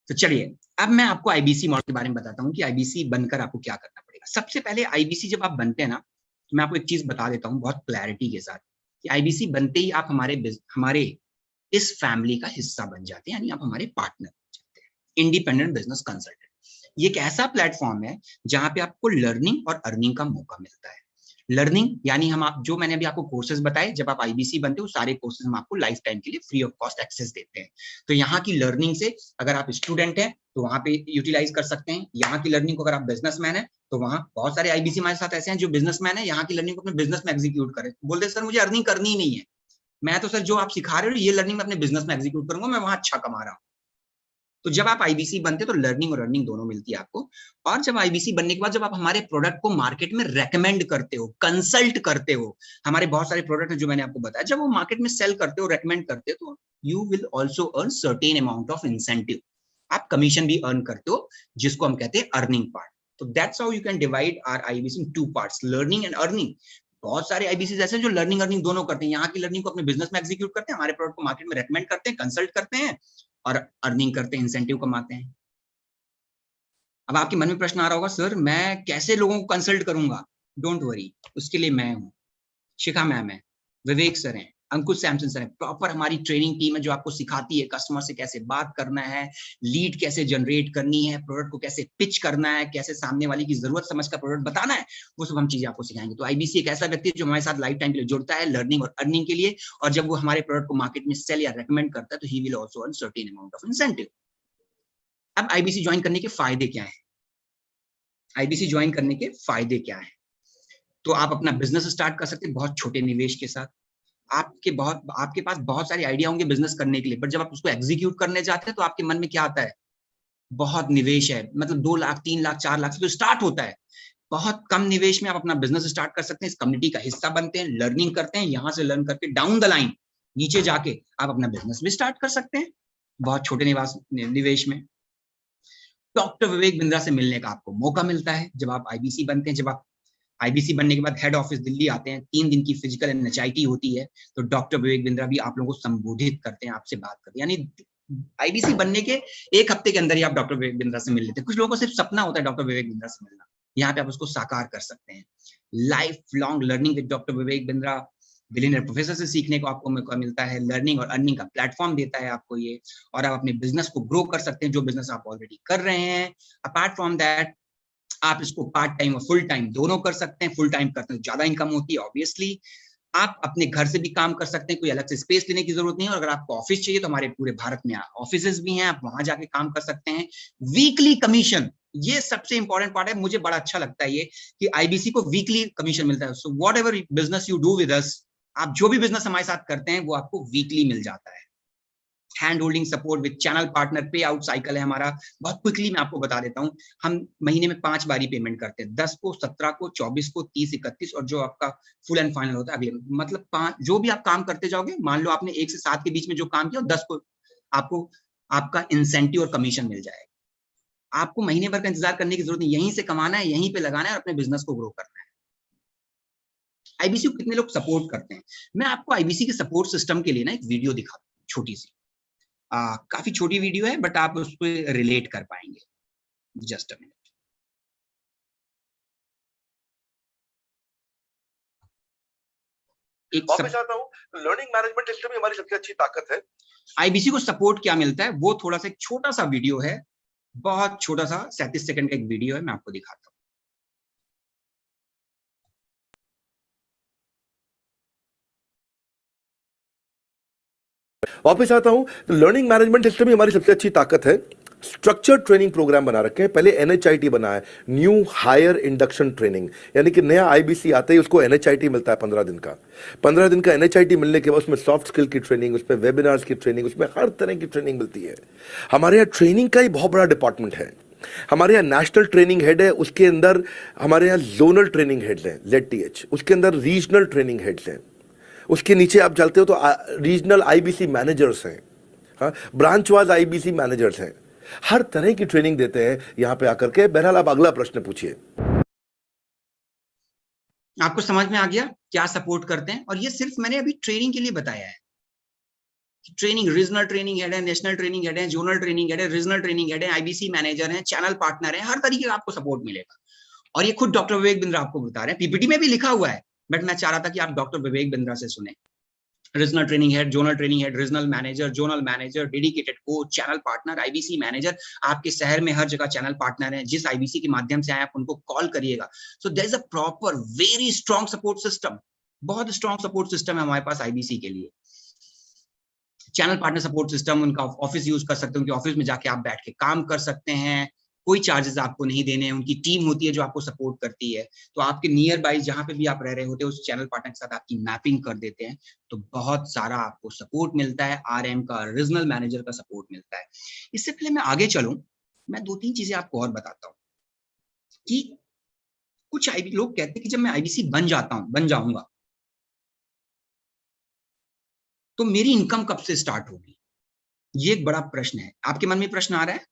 तो चलिए, अब मैं आपको आईबीसी मॉडल के बारे में बताता हूँ कि आईबीसी बनकर आपको क्या करना पड़ेगा। सबसे पहले आईबीसी जब आप बनते हैं ना, तो मैं आपको एक चीज बता देता हूँ बहुत क्लैरिटी के साथ कि आईबीसी बनते ही आप हमारे इस फैमिली का हिस्सा बन जाते हैं, यानी आप हमारे पार्टनर बन जाते हैं, इंडिपेंडेंट बिजनेस कंसल्टेंट। ये एक ऐसा प्लेटफॉर्म है जहां पे आपको लर्निंग और अर्निंग का मौका मिलता है। लर्निंग यानी हम आप जो मैंने अभी आपको कोर्सेज बताए, जब आप आईबीसी बनते हो सारे कोर्सेज हम आपको लाइफ टाइम के लिए फ्री ऑफ कॉस्ट एक्सेस देते हैं। तो यहाँ की लर्निंग से अगर आप स्टूडेंट हैं तो वहां पे यूटिलाइज कर सकते हैं, यहाँ की लर्निंग को अगर आप बिजनेसमैन है तो वहाँ बहुत सारे आईबीसी हमारे साथ ऐसे हैं जो बिजनेसमैन है, यहाँ की लर्निंग को अपने बिजनेस में एग्जीक्यूट करें। बोलते सर मुझे अर्निंग करनी ही नहीं है, मैं तो सर जो आप सिखा रहे हो ये लर्निंग मैं अपने बिजनेस में एग्जीक्यूट करूंगा, मैं वहां अच्छा कमा रहा हूँ। तो जब आप आईबीसी बनते तो लर्निंग और अर्निंग दोनों मिलती है आपको। और जब आईबीसी बनने के बाद जब आप हमारे प्रोडक्ट को मार्केट में रेकमेंड करते हो, कंसल्ट करते हो, हमारे बहुत सारे प्रोडक्ट हैं जो मैंने आपको बताया, जब वो मार्केट में सेल करते हो, रेकमेंड करते हो, तो you will also earn certain amount of incentive. आप कमीशन भी अर्न करते हो, जिसको हम कहते हैं अर्निंग पार्ट। तो that's how you can divide our IBC in two parts, learning and earning. बहुत सारे आईबीसी ऐसे हैं जो लर्निंग अर्निंग दोनों करते हैं, यहाँ की लर्निंग को अपने बिजनेस में एग्जीक्यूट करते हैं, हमारे प्रोडक्ट को मार्केट में रेकमेंड करते हैं, कंसल्ट करते हैं और अर्निंग करते हैं, इंसेंटिव कमाते हैं। अब आपके मन में प्रश्न आ रहा होगा सर मैं कैसे लोगों को कंसल्ट करूंगा? डोंट वरी, उसके लिए मैं हूं, शिखा मैम है, विवेक सर हैं, अंकुश सैमसन सर है, प्रॉपर हमारी ट्रेनिंग टीम है जो आपको सिखाती है कस्टमर से कैसे बात करना है, लीड कैसे जनरेट करनी है, प्रोडक्ट को कैसे पिच करना है, कैसे सामने वाले की जरूरत समझकर प्रोडक्ट बताना है, वो सब हम चीजें आपको सिखाएंगे। तो आईबीसी एक ऐसा व्यक्ति है जो हमारे साथ लाइफ टाइम के लिए जुड़ता है, लर्निंग और अर्निंग के लिए, और जब वो हमारे प्रोडक्ट को मार्केट में सेल या रेकमेंड करता है तो he will also earn certain amount of incentive. अब आईबीसी ज्वाइन करने के फायदे क्या है? आईबीसी ज्वाइन करने के फायदे क्या है? तो आप अपना बिजनेस स्टार्ट कर सकते हैं बहुत छोटे निवेश के साथ। आपके पास बहुत सारे आइडिया होंगे बिजनेस करने के लिए, बट जब आप उसको एग्जीक्यूट करने जाते हैं तो आपके मन में क्या आता है? बहुत निवेश है, मतलब 2 लाख 3 लाख 4 लाख से तो स्टार्ट होता है। बहुत कम निवेश में आप अपना बिजनेस स्टार्ट कर सकते हैं, इस कम्युनिटी का हिस्सा बनते हैं, लर्निंग करते हैं, यहाँ से लर्न करके डाउन द लाइन नीचे जाके आप अपना बिजनेस भी स्टार्ट कर सकते हैं बहुत छोटे निवेश में। डॉक्टर विवेक बिंद्रा से मिलने का आपको मौका मिलता है जब आप आईबीसी बनते हैं। जब आप आईबीसी बनने के बाद हेड ऑफिस दिल्ली आते हैं, 3 दिन की फिजिकल एंड एनएचआईटी होती है, तो डॉक्टर विवेक बिंद्रा भी आप लोगों को संबोधित करते हैं, आपसे बात करते हैं। यानी आईबीसी बनने के 1 हफ्ते के अंदर ही आप डॉक्टर विवेक बिंद्रा से मिल लेते हैं। कुछ लोगों को सिर्फ सपना होता है डॉक्टर विवेक बिंद्रा से मिलना, यहाँ पे आप उसको साकार कर सकते हैं। Life long learning with doctor Vivek Bindra, billionaire professor से सीखने को आपको मौका मिलता है, लर्निंग और अर्निंग का प्लेटफॉर्म देता है आपको ये, और आप अपने बिजनेस को ग्रो कर सकते हैं जो बिजनेस आप ऑलरेडी कर रहे हैं। अपार्ट फ्रॉम दैट आप इसको पार्ट टाइम और फुल टाइम दोनों कर सकते हैं। फुल टाइम करते हैं ज्यादा इनकम होती है ऑब्वियसली। आप अपने घर से भी काम कर सकते हैं, कोई अलग से स्पेस लेने की जरूरत नहीं है। और अगर आपको ऑफिस चाहिए तो हमारे पूरे भारत में ऑफिसेज भी हैं, आप वहां जाके काम कर सकते हैं। वीकली कमीशन, ये सबसे इंपॉर्टेंट पार्ट है, मुझे बड़ा अच्छा लगता है ये कि आईबीसी को वीकली कमीशन मिलता है। So what ever business you do with us, आप जो भी बिजनेस हमारे साथ करते हैं वो आपको वीकली मिल जाता है। Hand holding support with channel partner, पे आउट साइकिल है हमारा, बहुत क्विकली मैं आपको बता देता हूं। हम महीने में 5 बारी पेमेंट करते हैं, 10 को, 17 को, 24 को, 30, 31 और जो आपका फुल एंड फाइनल होता है अभी, मतलब 5 जो भी आप काम करते जाओगे, मान लो आपने 1 से 7 के बीच में जो काम किया, 10 को आपको आपका इंसेंटिव और कमीशन मिल जाएगा। आपको महीने भर का इंतजार करने की जरूरत नहीं, यहीं से कमाना है, यहीं पे लगाना है और अपने बिजनेस को ग्रो करना है। आईबीसी को कितने लोग सपोर्ट करते हैं? मैं आपको आईबीसी के सपोर्ट सिस्टम के लिए ना एक वीडियो दिखाता हूं, छोटी सी, काफी छोटी वीडियो है बट आप उस पर रिलेट कर पाएंगे। Just a minute. एक वापस आता हूँ, लर्निंग मैनेजमेंट सिस्टम ही हमारी सबसे अच्छी ताकत है। आईबीसी को सपोर्ट क्या मिलता है, वो थोड़ा सा एक छोटा सा वीडियो है, बहुत छोटा सा 37 सेकंड का एक वीडियो है, मैं आपको दिखाता हूँ। वापस आता हूं तो लर्निंग मैनेजमेंट सिस्टम ही हमारी सबसे अच्छी ताकत है। स्ट्रक्चर्ड ट्रेनिंग प्रोग्राम बना रखे हैं। पहले एनएचआईटी बना है, न्यू हायर इंडक्शन ट्रेनिंग, यानी कि नया आईबीसी आता है उसको एनएचआईटी मिलता है 15 दिन का। 15 दिन का एनएचआईटी मिलने के बाद उसमें सॉफ्ट स्किल की ट्रेनिंग, उसमें वेबिनार्स की ट्रेनिंग, उसमें हर तरह की ट्रेनिंग मिलती है। हमारे यहाँ ट्रेनिंग का ही बहुत बड़ा डिपार्टमेंट है। हमारे यहाँ नेशनल ट्रेनिंग हेड है, उसके अंदर हमारे यहाँ जोनल ट्रेनिंग हेड्स हैं ZTH, उसके अंदर रीजनल ट्रेनिंग हेड्स हैं, उसके नीचे आप चलते हो तो रीजनल आईबीसी मैनेजर्स हैं, हाँ, ब्रांच वाइज आईबीसी मैनेजर्स हैं, हर तरह की ट्रेनिंग देते हैं यहां पे आकर के। बहरहाल आप अगला प्रश्न पूछिए। आपको समझ में आ गया क्या सपोर्ट करते हैं? और ये सिर्फ मैंने अभी ट्रेनिंग के लिए बताया है। ट्रेनिंग, रीजनल ट्रेनिंग हेड है, नेशनल ट्रेनिंग हेड है, जोनल ट्रेनिंग हेड है, रीजनल ट्रेनिंग हेड है, आईबीसी मैनेजर है, चैनल पार्टनर है, हर तरीके का आपको सपोर्ट मिलेगा। और ये खुद डॉक्टर विवेक बिंद्रा आपको बता रहे हैं, पीपीटी में भी लिखा हुआ है, बट मैं चाह रहा था कि आप डॉक्टर विवेक बिंद्रा से सुने। Regional training head, zonal training head, regional manager, zonal manager, dedicated coach, channel partner, IBC manager, आपके शहर में हर जगह चैनल पार्टनर है। जिस आईबीसी के माध्यम से आए आप उनको कॉल करिएगा। So there is a proper very strong support system, बहुत स्ट्रॉन्ग सपोर्ट सिस्टम है हमारे पास आईबीसी के लिए। चैनल पार्टनर सपोर्ट सिस्टम, उनका ऑफिस यूज कर सकते हैं, उनके ऑफिस में जाके आप बैठ के काम कर सकते हैं, कोई चार्जेस आपको नहीं देने हैं। उनकी टीम होती है जो आपको सपोर्ट करती है, तो आपके नियर बाई जहां पे भी आप रह रहे होते हैं उस चैनल पार्टनर के साथ आपकी मैपिंग कर देते हैं, तो बहुत सारा आपको सपोर्ट मिलता है। आरएम का, रीजनल मैनेजर का सपोर्ट मिलता है। इससे पहले मैं आगे चलूं, मैं 2-3 चीजें आपको और बताता हूँ कि कुछ लोग कहते हैं कि जब मैं आईबीसी बन जाऊंगा तो मेरी इनकम कब से स्टार्ट होगी। ये एक बड़ा प्रश्न है। आपके मन में प्रश्न आ रहा है,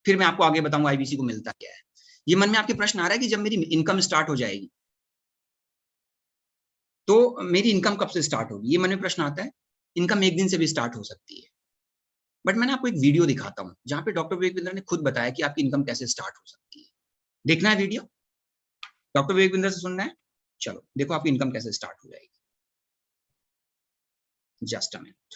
फिर मैं आपको आगे बताऊंगा आईबीसी को मिलता क्या है। ये मन में आपके प्रश्न आ रहा है कि जब मेरी इनकम स्टार्ट हो जाएगी तो मेरी इनकम कब से स्टार्ट होगी, ये मन में प्रश्न आता है। इनकम एक दिन से भी स्टार्ट हो सकती है, बट मैंने आपको एक वीडियो दिखाता हूं जहां पे डॉक्टर विवेक बिंद्रा ने खुद बताया कि आपकी इनकम कैसे स्टार्ट हो सकती है। देखना है वीडियो? डॉक्टर विवेक बिंद्रा से सुनना है? चलो देखो आपकी इनकम कैसे स्टार्ट हो जाएगी। Just a minute.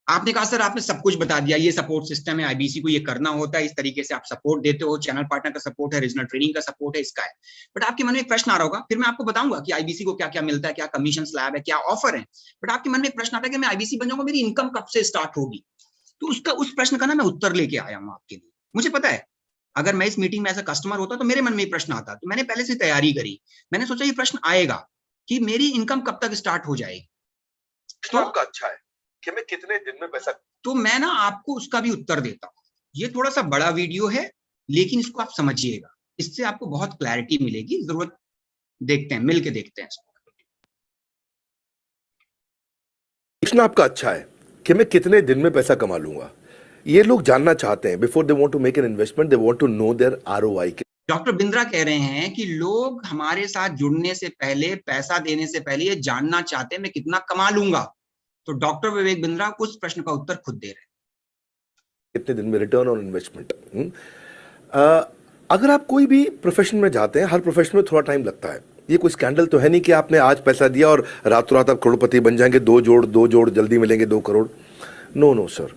आपने कहा सर आपने सब कुछ बता दिया, ये सपोर्ट सिस्टम है, आईबीसी को ये करना होता है, इस तरीके से आप सपोर्ट देते हो, चैनल पार्टनर का सपोर्ट है, रीजनल ट्रेनिंग का सपोर्ट है, इसका है। बट आपके मन में एक प्रश्न आ रहा होगा, फिर मैं आपको बताऊंगा कि आईबीसी को क्या क्या मिलता है, क्या कमीशन स्लैब है, क्या ऑफर है। बट आपके मन में एक प्रश्न आता है कि मैं आईबीसी बन जाऊंगा, मेरी इनकम कब से स्टार्ट होगी। तो उस प्रश्न का ना मैं उत्तर लेके आया हूं आपके लिए। मुझे पता है अगर मैं इस मीटिंग में ऐसा कस्टमर होता तो मेरे मन में ये प्रश्न आता, तो मैंने पहले से तैयारी करी। मैंने सोचा ये प्रश्न आएगा कि मेरी इनकम कब तक स्टार्ट हो जाएगी। तो आपका अच्छा है कि मैं कितने दिन में पैसा, तो मैं ना आपको उसका भी उत्तर देता हूं। ये थोड़ा सा बड़ा वीडियो है, लेकिन इसको आप समझिएगा, इससे आपको बहुत क्लैरिटी मिलेगी। जरूरत देखते हैं, मिलके देखते हैं। प्रश्न आपका अच्छा है कि मैं कितने दिन में पैसा कमा लूंगा। ये लोग जानना चाहते हैं, before they want to make an investment, they want to know their ROI. Doctor Bindra कह रहे हैं कि लोग हमारे साथ जुड़ने से पहले, पैसा देने से पहले ये जानना चाहते हैं मैं कितना कमा लूंगा। तो डॉक्टर विवेक बिंद्रा उस प्रश्न का उत्तर खुद दे रहे हैं। कितने दिन में रिटर्न ऑन इन्वेस्टमेंट। अगर आप कोई भी प्रोफेशन में जाते हैं, हर प्रोफेशन में थोड़ा टाइम लगता है। ये कोई स्कैंडल तो है नहीं कि आपने आज पैसा दिया और रातों रात आप करोड़पति बन जाएंगे, दो जोड़ जल्दी मिलेंगे 2 करोड़। नो सर,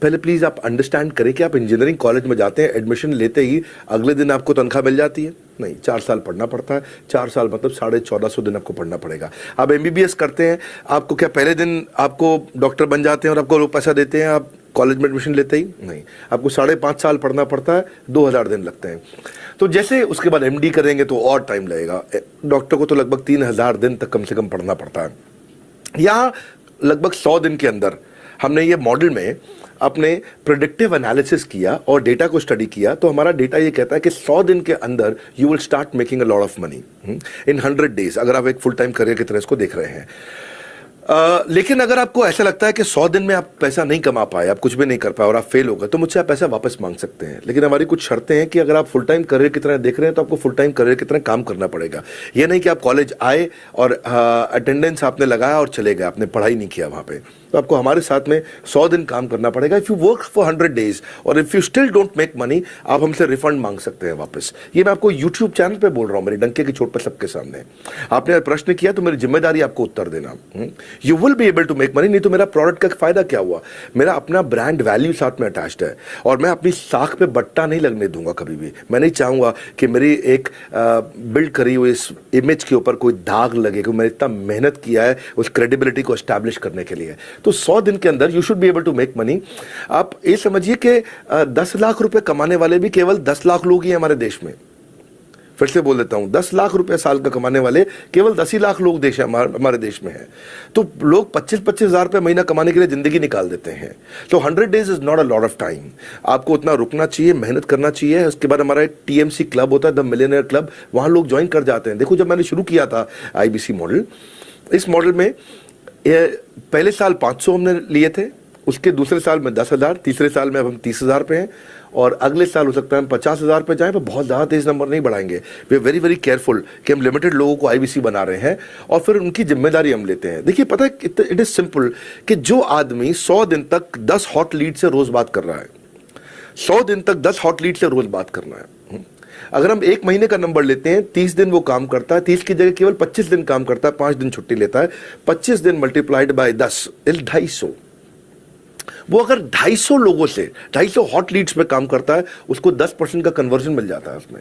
पहले प्लीज आप अंडरस्टैंड करें कि आप इंजीनियरिंग कॉलेज में जाते हैं, एडमिशन लेते ही अगले दिन आपको तनख्वाह मिल जाती है? नहीं, 4 साल पढ़ना पड़ता है। 4 साल मतलब 1450 दिन आपको पढ़ना पड़ेगा। आप MBBS करते हैं, आपको क्या पहले दिन आपको डॉक्टर बन जाते हैं और आपको लोग पैसा देते हैं आप कॉलेज में एडमिशन लेते ही? नहीं, आपको 5.5 साल पढ़ना पड़ता है, 2000 दिन लगते हैं। तो जैसे उसके बाद MD करेंगे तो और टाइम लगेगा। डॉक्टर को तो लगभग 3000 दिन तक कम से कम पढ़ना पड़ता है। यहाँ लगभग 100 दिन के अंदर हमने ये मॉडल में अपने प्रेडिक्टिव एनालिसिस किया और डेटा को स्टडी किया, तो हमारा डेटा ये कहता है कि 100 दिन के अंदर you will start making a lot of money in 100 days, अगर आप एक फुल टाइम करियर की तरह इसको देख रहे हैं। लेकिन अगर आपको ऐसा लगता है कि 100 दिन में आप पैसा नहीं कमा पाए, आप कुछ भी नहीं कर पाए और आप फेल हो गए, तो मुझसे आप पैसा वापस मांग सकते हैं। लेकिन हमारी कुछ शर्तें हैं कि अगर आप फुल टाइम करियर की तरह देख रहे हैं तो आपको फुल टाइम करियर की तरह काम करना पड़ेगा। ये नहीं कि आप कॉलेज आए और अटेंडेंस आपने लगाया और चले गए, आपने पढ़ाई नहीं किया वहाँ पे। तो आपको हमारे साथ में 100 दिन काम करना पड़ेगा। If you work for 100 days और if you still don't make money, आप हमसे रिफंड मांग सकते हैं वापस। ये मैं आपको यूट्यूब चैनल पे बोल रहा हूँ, मेरे डंके की चोट पर सबके सामने। आपने प्रश्न किया तो मेरी जिम्मेदारी आपको उत्तर देना। You will be able to make money, नहीं तो मेरा प्रोडक्ट का फायदा क्या हुआ? मेरा अपना ब्रांड वैल्यू साथ में अटैच्ड है और मैं अपनी साख पे बट्टा नहीं लगने दूंगा कभी भी। मैं नहीं चाहूंगा कि मेरी एक बिल्ड करी हुई इस इमेज के ऊपर कोई दाग लगे कि मैंने इतना मेहनत किया है उस क्रेडिबिलिटी को एस्टैब्लिश करने के लिए। तो 100 दिन के अंदर you should be able to make money. आप ये समझिए कि 10 लाख रुपए कमाने वाले भी केवल 10 लाख लोग ही हैं हमारे देश में। फिर से बोल देता हूं, 10 लाख रुपए साल का कमाने वाले केवल 10 ही लाख लोग देश हमारे देश में हैं। तो लोग 25-25 हज़ार रुपये महीना कमाने के लिए जिंदगी निकाल देते हैं। तो 100 days is not a lot of time. आपको उतना रुकना चाहिए, मेहनत करना चाहिए। उसके बाद हमारा एक TMC क्लब होता है, द मिलियनेयर क्लब, वहां लोग ज्वाइन कर जाते हैं। देखो, जब मैंने शुरू किया था IBC मॉडल, इस मॉडल में पहले साल 500 हमने लिए थे, उसके दूसरे साल में 10,000, तीसरे साल में अब हम 30,000 पे हैं और अगले साल हो सकता है हम 50,000 पे जाएं, पर बहुत ज़्यादा तेज नंबर नहीं बढ़ाएंगे। We are very very careful कि हम लिमिटेड लोगों को IBC बना रहे हैं और फिर उनकी जिम्मेदारी हम लेते हैं। देखिए, पता है इट इज़ सिंपल कि जो आदमी 100 दिन तक 10 हॉट लीड से रोज़ बात कर रहा है, 100 दिन तक 10 हॉट लीड से रोज़ बात करना है। अगर हम 1 महीने का नंबर लेते हैं, 30 दिन वो काम करता है, 30 की जगह केवल 25 दिन काम करता है, 5 दिन छुट्टी लेता है, 25 दिन मल्टीप्लाइड बाय 10 इज 250। वो अगर 250 लोगों से 250 हॉट लीड्स में काम करता है, उसको 10% का कन्वर्जन मिल जाता है उसमें,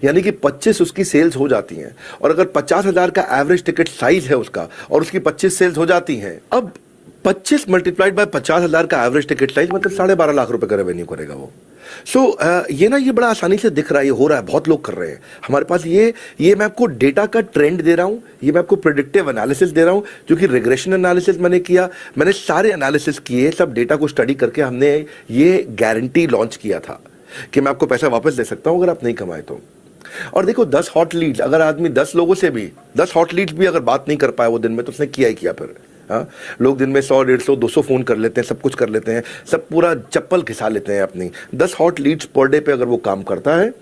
यानी कि 25 उसकी सेल्स हो जाती हैं। और अगर 50,000 का एवरेज टिकट साइज है उसका और उसकी 25 सेल्स हो जाती हैं, अब 25 मल्टीप्लाइड बाय 50,000 का एवरेज टिकट साइज मतलब 12.5 लाख रुपए का रेवेन्यू करेगा वो। ये बड़ा आसानी से दिख रहा है, ये हो रहा है, बहुत लोग कर रहे हैं हमारे पास। ये मैं आपको डेटा का ट्रेंड दे रहा हूं, ये मैं आपको प्रेडिक्टिव एनालिसिस दे रहा हूं, जो कि रिग्रेशन एनालिसिस मैंने किया, मैंने सारे एनालिसिस किए, सब डेटा को स्टडी करके हमने ये गारंटी लॉन्च किया था कि मैं आपको पैसा वापस दे सकता हूं अगर आप नहीं कमाए तो। और देखो, 10 हॉट लीड्स, अगर आदमी 10 लोगों से भी 10 हॉट लीड्स भी अगर बात नहीं कर पाया वो दिन में, तो उसने किया ही किया फिर। हाँ, लोग दिन में 100, 150, 200 फोन कर लेते हैं, सब कुछ कर लेते हैं, सब पूरा चप्पल घिसा लेते हैं अपनी। 10 हॉट लीड्स पर डे पे अगर वो काम करता है,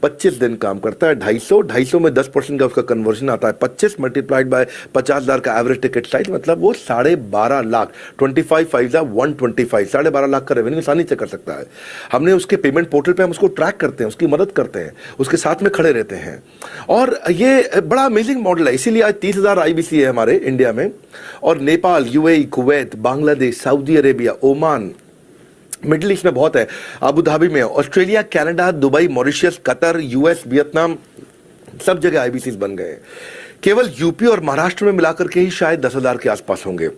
25 दिन काम करता है, 250 में 10% का उसका कन्वर्जन आता है, 25 मल्टीप्लाइड बाय 50,000 का एवरेज टिकट साइज, मतलब वो 12.5 लाख, 25 5 125, 12.5 लाख का रेवेन्यू आसानी से कर सकता है। हमने उसके पेमेंट पोर्टल पे हम उसको ट्रैक करते हैं, उसकी मदद करते हैं, उसके साथ में खड़े रहते हैं। और ये बड़ा अमेजिंग मॉडल है, इसीलिए आज 30,000 IBC है हमारे इंडिया में। और Nepal, UAE, Kuwait, Bangladesh, Saudi Arabia, Oman, middle east में बहुत है, अबू धाबी में, Australia, Canada, Dubai, Mauritius, Qatar, US, Vietnam, सब जगह IBCs बन गए। केवल यूपी और महाराष्ट्र में मिलाकर के ही शायद 10,000 के आसपास होंगे।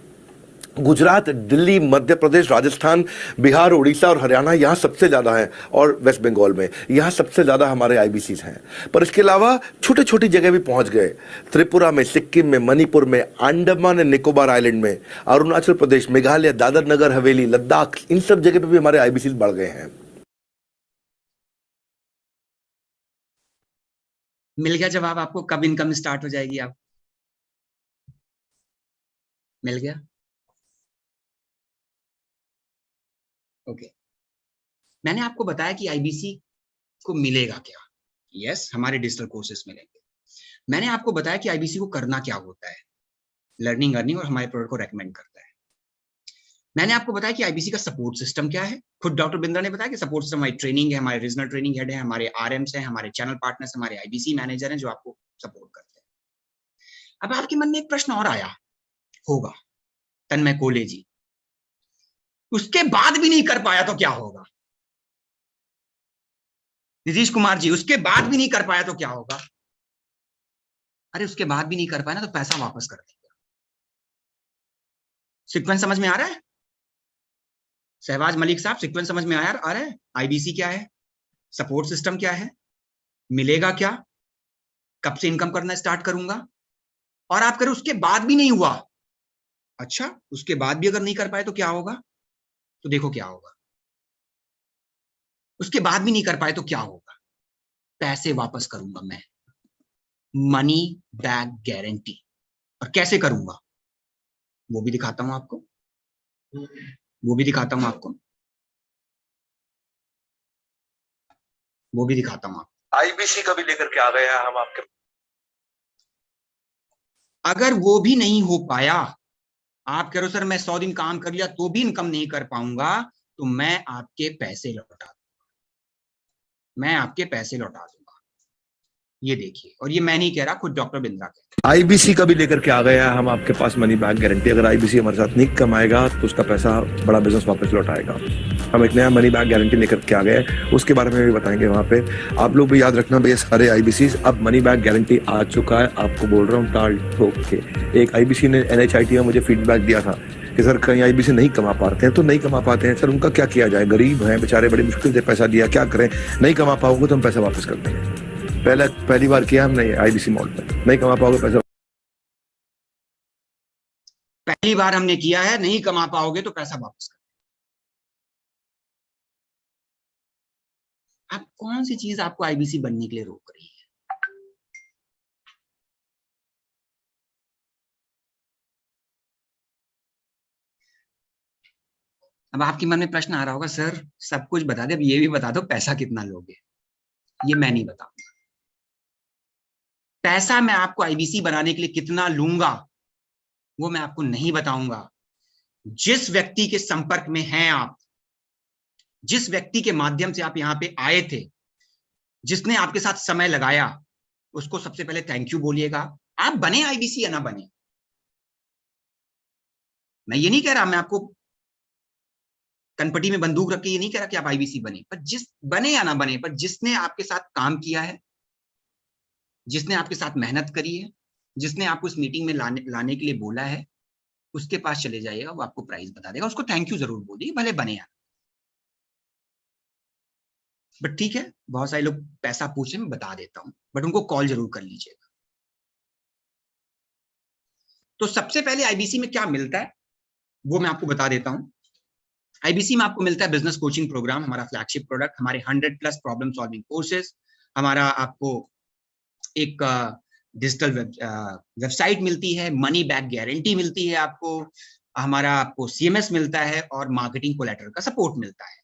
गुजरात, दिल्ली, मध्य प्रदेश, राजस्थान, बिहार, उड़ीसा और हरियाणा, यहाँ सबसे ज़्यादा है, और वेस्ट बंगाल में यहाँ सबसे ज़्यादा हमारे IBCs हैं। पर इसके अलावा छोटे छोटी जगह भी पहुँच गए, त्रिपुरा में, सिक्किम में, मणिपुर में, अंडमान एंड निकोबार आइलैंड में, अरुणाचल प्रदेश, मेघालय, दादर नगर हवेली, लद्दाख, इन सब जगह पे भी हमारे IBCs बढ़ गए हैं। मिल गया जवाब आपको, कब इनकम स्टार्ट हो जाएगी? आप मिल गया? ओके। मैंने आपको बताया कि IBC को मिलेगा क्या। यस, हमारे डिजिटल कोर्सेस मिलेंगे। मैंने आपको बताया कि IBC को करना क्या होता है, लर्निंग, अर्निंग और हमारे प्रोडक्ट को रेकमेंड करता है। मैंने आपको बताया कि IBC का सपोर्ट सिस्टम क्या है। खुद डॉक्टर बिंद्रा ने बताया कि सपोर्ट सिस्टम हमारी ट्रेनिंग है, हमारे रीजनल ट्रेनिंग हेड है, हमारे RMs हैं, हमारे चैनल पार्टनर्स, हमारे IBC मैनेजर हैं जो आपको सपोर्ट करते हैं। अब आपके मन में एक प्रश्न और आया होगा, तन्मय कोले जी, उसके बाद भी नहीं कर पाया तो क्या होगा? नीतीश कुमार जी, उसके बाद भी नहीं कर पाया तो क्या होगा? अरे, उसके बाद भी नहीं कर पाया ना तो पैसा वापस कर देगा। सीक्वेंस समझ में आ रहा है? शहबाज मलिक साहब, सीक्वेंस समझ में आ रहा है? IBC क्या है, सपोर्ट सिस्टम क्या है, मिलेगा क्या, कब से इनकम करना स्टार्ट करूंगा, और आप करें उसके बाद भी नहीं हुआ। अच्छा, उसके बाद भी अगर नहीं कर पाए तो क्या होगा? तो देखो क्या होगा। उसके बाद भी नहीं कर पाए तो क्या होगा? पैसे वापस करूंगा मैं, मनी बैक गारंटी। और कैसे करूंगा? वो भी दिखाता हूं आपको, वो भी दिखाता हूं आपको, वो भी दिखाता हूं आपको। आईबीसी कभी लेकर के आ गए हैं हम आपके। अगर वो भी नहीं हो पाया, आप कह रहे हो सर मैं 100 दिन काम कर लिया तो भी इनकम नहीं कर पाऊंगा, तो मैं आपके पैसे लौटा दूंगा, मैं आपके पैसे लौटा दूंगा। ये देखिए, और ये मैं नहीं कह रहा, खुद डॉक्टर बिंद्रा कहते हैं। आईबीसी कभी लेकर के आ गया हम आपके पास मनी बैक गारंटी। अगर आईबीसी हमारे साथ नहीं कमाएगा तो उसका पैसा बड़ा बिजनेस वापस लौटाएगा। हम एक नया मनी बैक गारंटी लेकर के आ गए, उसके बारे में भी बताएंगे वहां पे। आप लोग भी याद रखना भैया, सारे आईबीसी अब मनी बैक गारंटी आ चुका है। आपको बोल रहा हूँ टाल ठोक के। एक आईबीसी ने एनएचआईटी में मुझे फीडबैक दिया था कि सर कहीं आईबीसी नहीं कमा पाते हैं, तो नहीं कमा पाते हैं सर, उनका क्या किया जाए, गरीब हैं बेचारे, बड़ी मुश्किल से पैसा दिया, क्या करें, नहीं कमा पाओगे तो हम पैसा वापस कर देंगे। पहली बार किया हमने आईबीसी मॉडल पे, नहीं कमा पाओगे पैसा, पहली बार हमने किया है, नहीं कमा पाओगे तो पैसा वापस कर। आप कौन सी चीज आपको आईबीसी बनने के लिए रोक रही है? अब आपके मन में प्रश्न आ रहा होगा, सर सब कुछ बता दे, अब ये भी बता दो पैसा कितना लोगे। ये मैं नहीं बताऊंगा। पैसा मैं आपको आईबीसी बनाने के लिए कितना लूंगा वो मैं आपको नहीं बताऊंगा। जिस व्यक्ति के संपर्क में हैं आप, जिस व्यक्ति के माध्यम से आप यहां पे आए थे, जिसने आपके साथ समय लगाया, उसको सबसे पहले थैंक यू बोलिएगा। आप बने आईबीसी या ना बने, मैं ये नहीं कह रहा, मैं आपको कनपटी में बंदूक रख के ये नहीं कह रहा कि आप आईबीसी बने, पर जिस बने या ना बने, पर जिसने आपके साथ काम किया है, जिसने आपके साथ मेहनत करी है, जिसने आपको इस मीटिंग में लाने के लिए बोला है, उसके पास चले जाइएगा, वो आपको प्राइस बता देगा। उसको थैंक यू जरूर बोलिए, भले बने या। बट ठीक है, बहुत सारे लोग पैसा पूछे, मैं बता देता हूं, बट उनको कॉल जरूर कर लीजिएगा। तो सबसे पहले आईबीसी में क्या मिलता है वो मैं आपको बता देता हूं। आईबीसी में आपको मिलता है बिजनेस कोचिंग प्रोग्राम, हमारा फ्लैगशिप प्रोडक्ट, हमारे 100+ प्रॉब्लम सॉल्विंग कोर्सेज, हमारा आपको एक डिजिटल वेबसाइट मिलती है, मनी बैक गारंटी मिलती है आपको, हमारा आपको सीएमएस मिलता है और मार्केटिंग कोलैटरल का सपोर्ट मिलता है।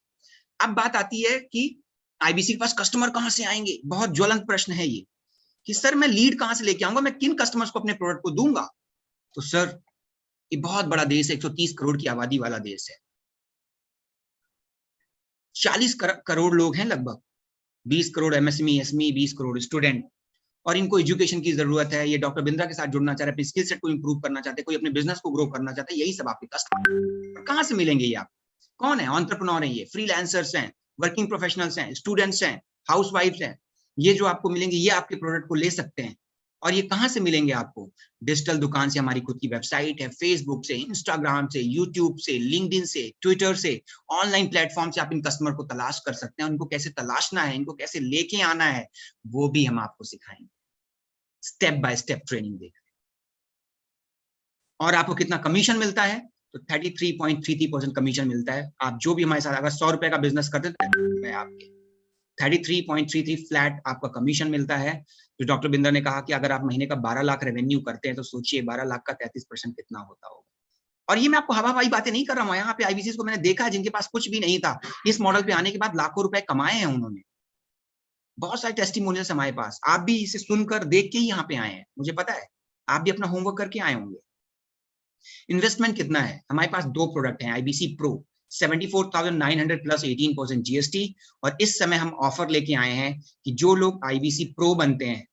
अब बात आती है कि आईबीसी के पास कस्टमर कहां से आएंगे। बहुत ज्वलंत प्रश्न है ये कि सर मैं लीड कहां से लेके आऊंगा, मैं किन कस्टमर्स को अपने प्रोडक्ट को दूंगा। तो सर ये बहुत बड़ा देश है, 130 करोड़ की आबादी वाला देश है, 40 करोड़ लोग हैं लगभग, 20 crore MSME, SME, 20 crore student, और इनको एजुकेशन की जरूरत है। ये डॉक्टर बिंद्रा के साथ जुड़ना चाह रहे हैं, अपने स्किल सेट को इंप्रूव करना चाहते हैं, कोई अपने बिजनेस को ग्रो करना चाहते हैं, यही सब आपके कस्टमर। कहां से मिलेंगे ये आप? कौन है? एंटरप्रेन्योर हैं, ये फ्रीलांसर्स हैं, वर्किंग प्रोफेशनल्स हैं, स्टूडेंट्स हैं, हाउसवाइफ्स हैं। ये जो आपको मिलेंगे, ये आपके प्रोडक्ट को ले सकते हैं। और ये कहां से मिलेंगे आपको? डिजिटल दुकान से, हमारी खुद की वेबसाइट है, फेसबुक से, इंस्टाग्राम से, यूट्यूब से, लिंक्डइन से, ट्विटर से, ऑनलाइन प्लेटफॉर्म से आप इन कस्टमर को तलाश कर सकते हैं। उनको कैसे तलाशना है, इनको कैसे लेके आना है, वो भी हम आपको सिखाएंगे, स्टेप बाय स्टेप ट्रेनिंग देकर। और आपको कितना कमीशन मिलता है? तो 33.33% कमीशन मिलता है। आप जो भी हमारे साथ अगर 100 रुपए का बिजनेस करते हैं, आपके 33.33 फ्लैट आपका कमीशन मिलता है। जो डॉक्टर बिंदर ने कहा कि अगर आप महीने का 12 लाख रेवेन्यू करते हैं तो सोचिए 12 लाख का 33% कितना होता होगा। और ये मैं आपको हवा हवाई बातें नहीं कर रहा हूँ, यहाँ पे आईबीसी को मैंने देखा है जिनके पास कुछ भी नहीं था, इस मॉडल पे आने के बाद लाखों रुपए कमाए हैं उन्होंने। बहुत सारे टेस्टिमोनियल्स हमारे पास, आप भी इसे सुनकर देख के ही यहाँ पे आए हैं, मुझे पता है आप भी अपना होमवर्क करके आए होंगे। इन्वेस्टमेंट कितना है? हमारे पास 2 प्रोडक्ट हैं, आईबीसी प्रो 74,900 प्लस 18% जीएसटी, और इस समय हम ऑफर लेके आए हैं कि जो लोग आईबीसी प्रो बनते हैं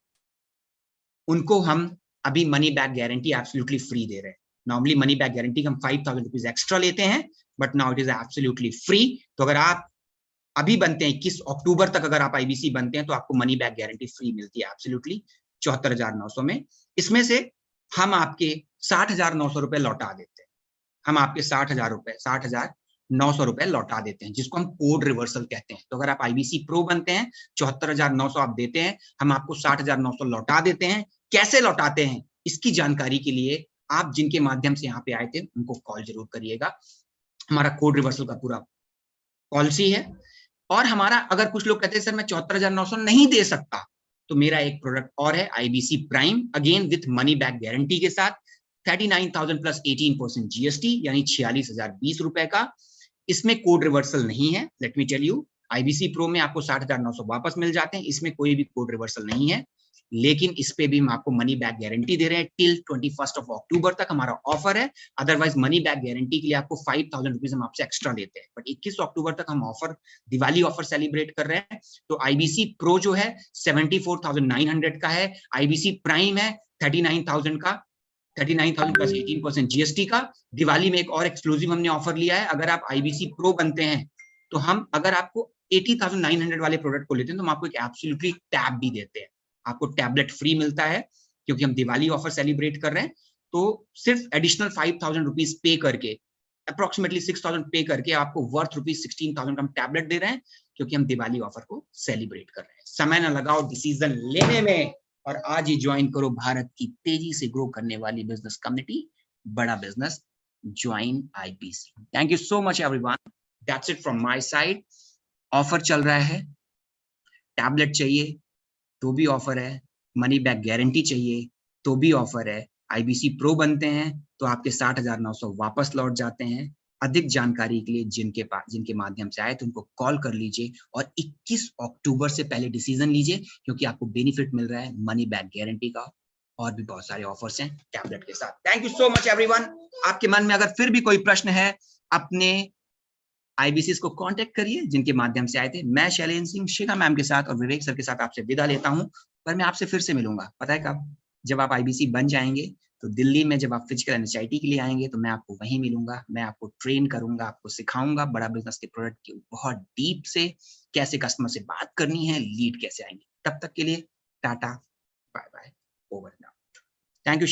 उनको हम अभी money back guarantee absolutely free दे रहे हैं। नॉर्मली मनी बैक गारंटी हम 5,000 रुपीज एक्स्ट्रा लेते हैं, but now it is absolutely free. तो अगर आप अभी बनते हैं 21 अक्टूबर तक, अगर आप आईबीसी बनते हैं तो आपको मनी बैक गारंटी फ्री मिलती है एब्सोल्युटली 74,900 में। इसमें से हम आपके 60,900 रुपए लौटा देते हैं, हम आपके 60,900 रुपए लौटा देते हैं, जिसको हम कोड रिवर्सल कहते हैं। तो अगर आप आईबीसी प्रो बनते हैं, 74,900 आप देते हैं, हम आपको 60,900 लौटा देते हैं। कैसे लौटाते हैं इसकी जानकारी के लिए आप जिनके माध्यम से यहाँ पे आए थे उनको कॉल जरूर करिएगा। हमारा कोड रिवर्सल का पूरा पॉलिसी है। और हमारा, अगर कुछ लोग कहते हैं सर मैं 74,900 नहीं दे सकता, तो मेरा एक प्रोडक्ट और है IBC prime, again with money back guarantee के साथ। 39,000 प्लस 18% जीएसटी यानी 46,020 रुपए का। इसमें कोड रिवर्सल नहीं है, let me tell you. IBC pro में आपको 60,900 वापस मिल जाते हैं, इसमें कोई भी कोड रिवर्सल नहीं है, लेकिन इस पे भी हम आपको मनी बैक गारंटी दे रहे हैं टिल 21 अक्टूबर तक हमारा ऑफर है। अदरवाइज मनी बैक गारंटी के लिए आपको 5,000 रुपीज हम आपसे एक्स्ट्रा लेते हैं, बट 21 अक्टूबर तक हम ऑफर, दिवाली ऑफर सेलिब्रेट कर रहे हैं। तो आईबीसी प्रो जो है 74,900 का है, आईबीसी प्राइम है 39,000 का, 39,000 प्लस 18% जीएसटी का। दिवाली में एक और एक्सक्लूसिव हमने ऑफर लिया है, अगर आप आईबीसी प्रो बनते हैं तो हम, अगर आपको 80,900 वाले प्रोडक्ट को लेते हैं तो हम आपको एक एब्सोल्युटली टैब भी देते हैं, आपको टैबलेट फ्री मिलता है, क्योंकि हम दिवाली ऑफर सेलिब्रेट कर रहे हैं। तो सिर्फ एडिशनल 5,000 रुपीज पे करके, अप्रोक्सीमेटली 6,000 पे करके आपको वर्थ रुपीज 16,000 का हम टैबलेट दे रहे हैं, क्योंकि हम दिवाली ऑफर को सेलिब्रेट कर रहे हैं। समय ना लगाओ डिसीजन लेने में और आज ही ज्वाइन करो भारत की तेजी से ग्रो करने वाली बिजनेस कम्युनिटी, बड़ा business, join IBC. Thank you so much everyone, that's it from my side. Offer चल रहा है, टैबलेट चाहिए तो भी ऑफर है, मनी बैक गारंटी चाहिए तो भी ऑफर है, आईबीसी प्रो बनते हैं तो आपके 60,900 वापस लौट जाते हैं। अधिक जानकारी के लिए जिनके माध्यम से आए तो उनको कॉल कर लीजिए और 21 अक्टूबर से पहले डिसीजन लीजिए, क्योंकि आपको बेनिफिट मिल रहा है मनी बैक गारंटी का, और भी बहुत सारे ऑफर्स हैं टैबलेट के साथ। Thank you so much everyone. आपके मन में अगर फिर भी कोई प्रश्न है, अपने आईबीसी को कांटेक्ट करिए जिनके माध्यम से आए थे। मैं शैलेंद्र सिंह शिखा मैम के साथ और विवेक सर के साथ आपसे विदा लेता हूं, पर मैं आपसे फिर से मिलूंगा, पता है कब? जब आप आईबीसी बन जाएंगे, तो दिल्ली में जब आप फिजिकल एनएचआईटी के लिए आएंगे तो मैं आपको वहीं मिलूंगा, मैं आपको ट्रेन करूंगा, आपको सिखाऊंगा बड़ा बिजनेस के प्रोडक्ट के बहुत डीप से, कैसे कस्टमर से बात करनी है, लीड कैसे आएंगे। तब तक के लिए tata, bye bye, over now. Thank you.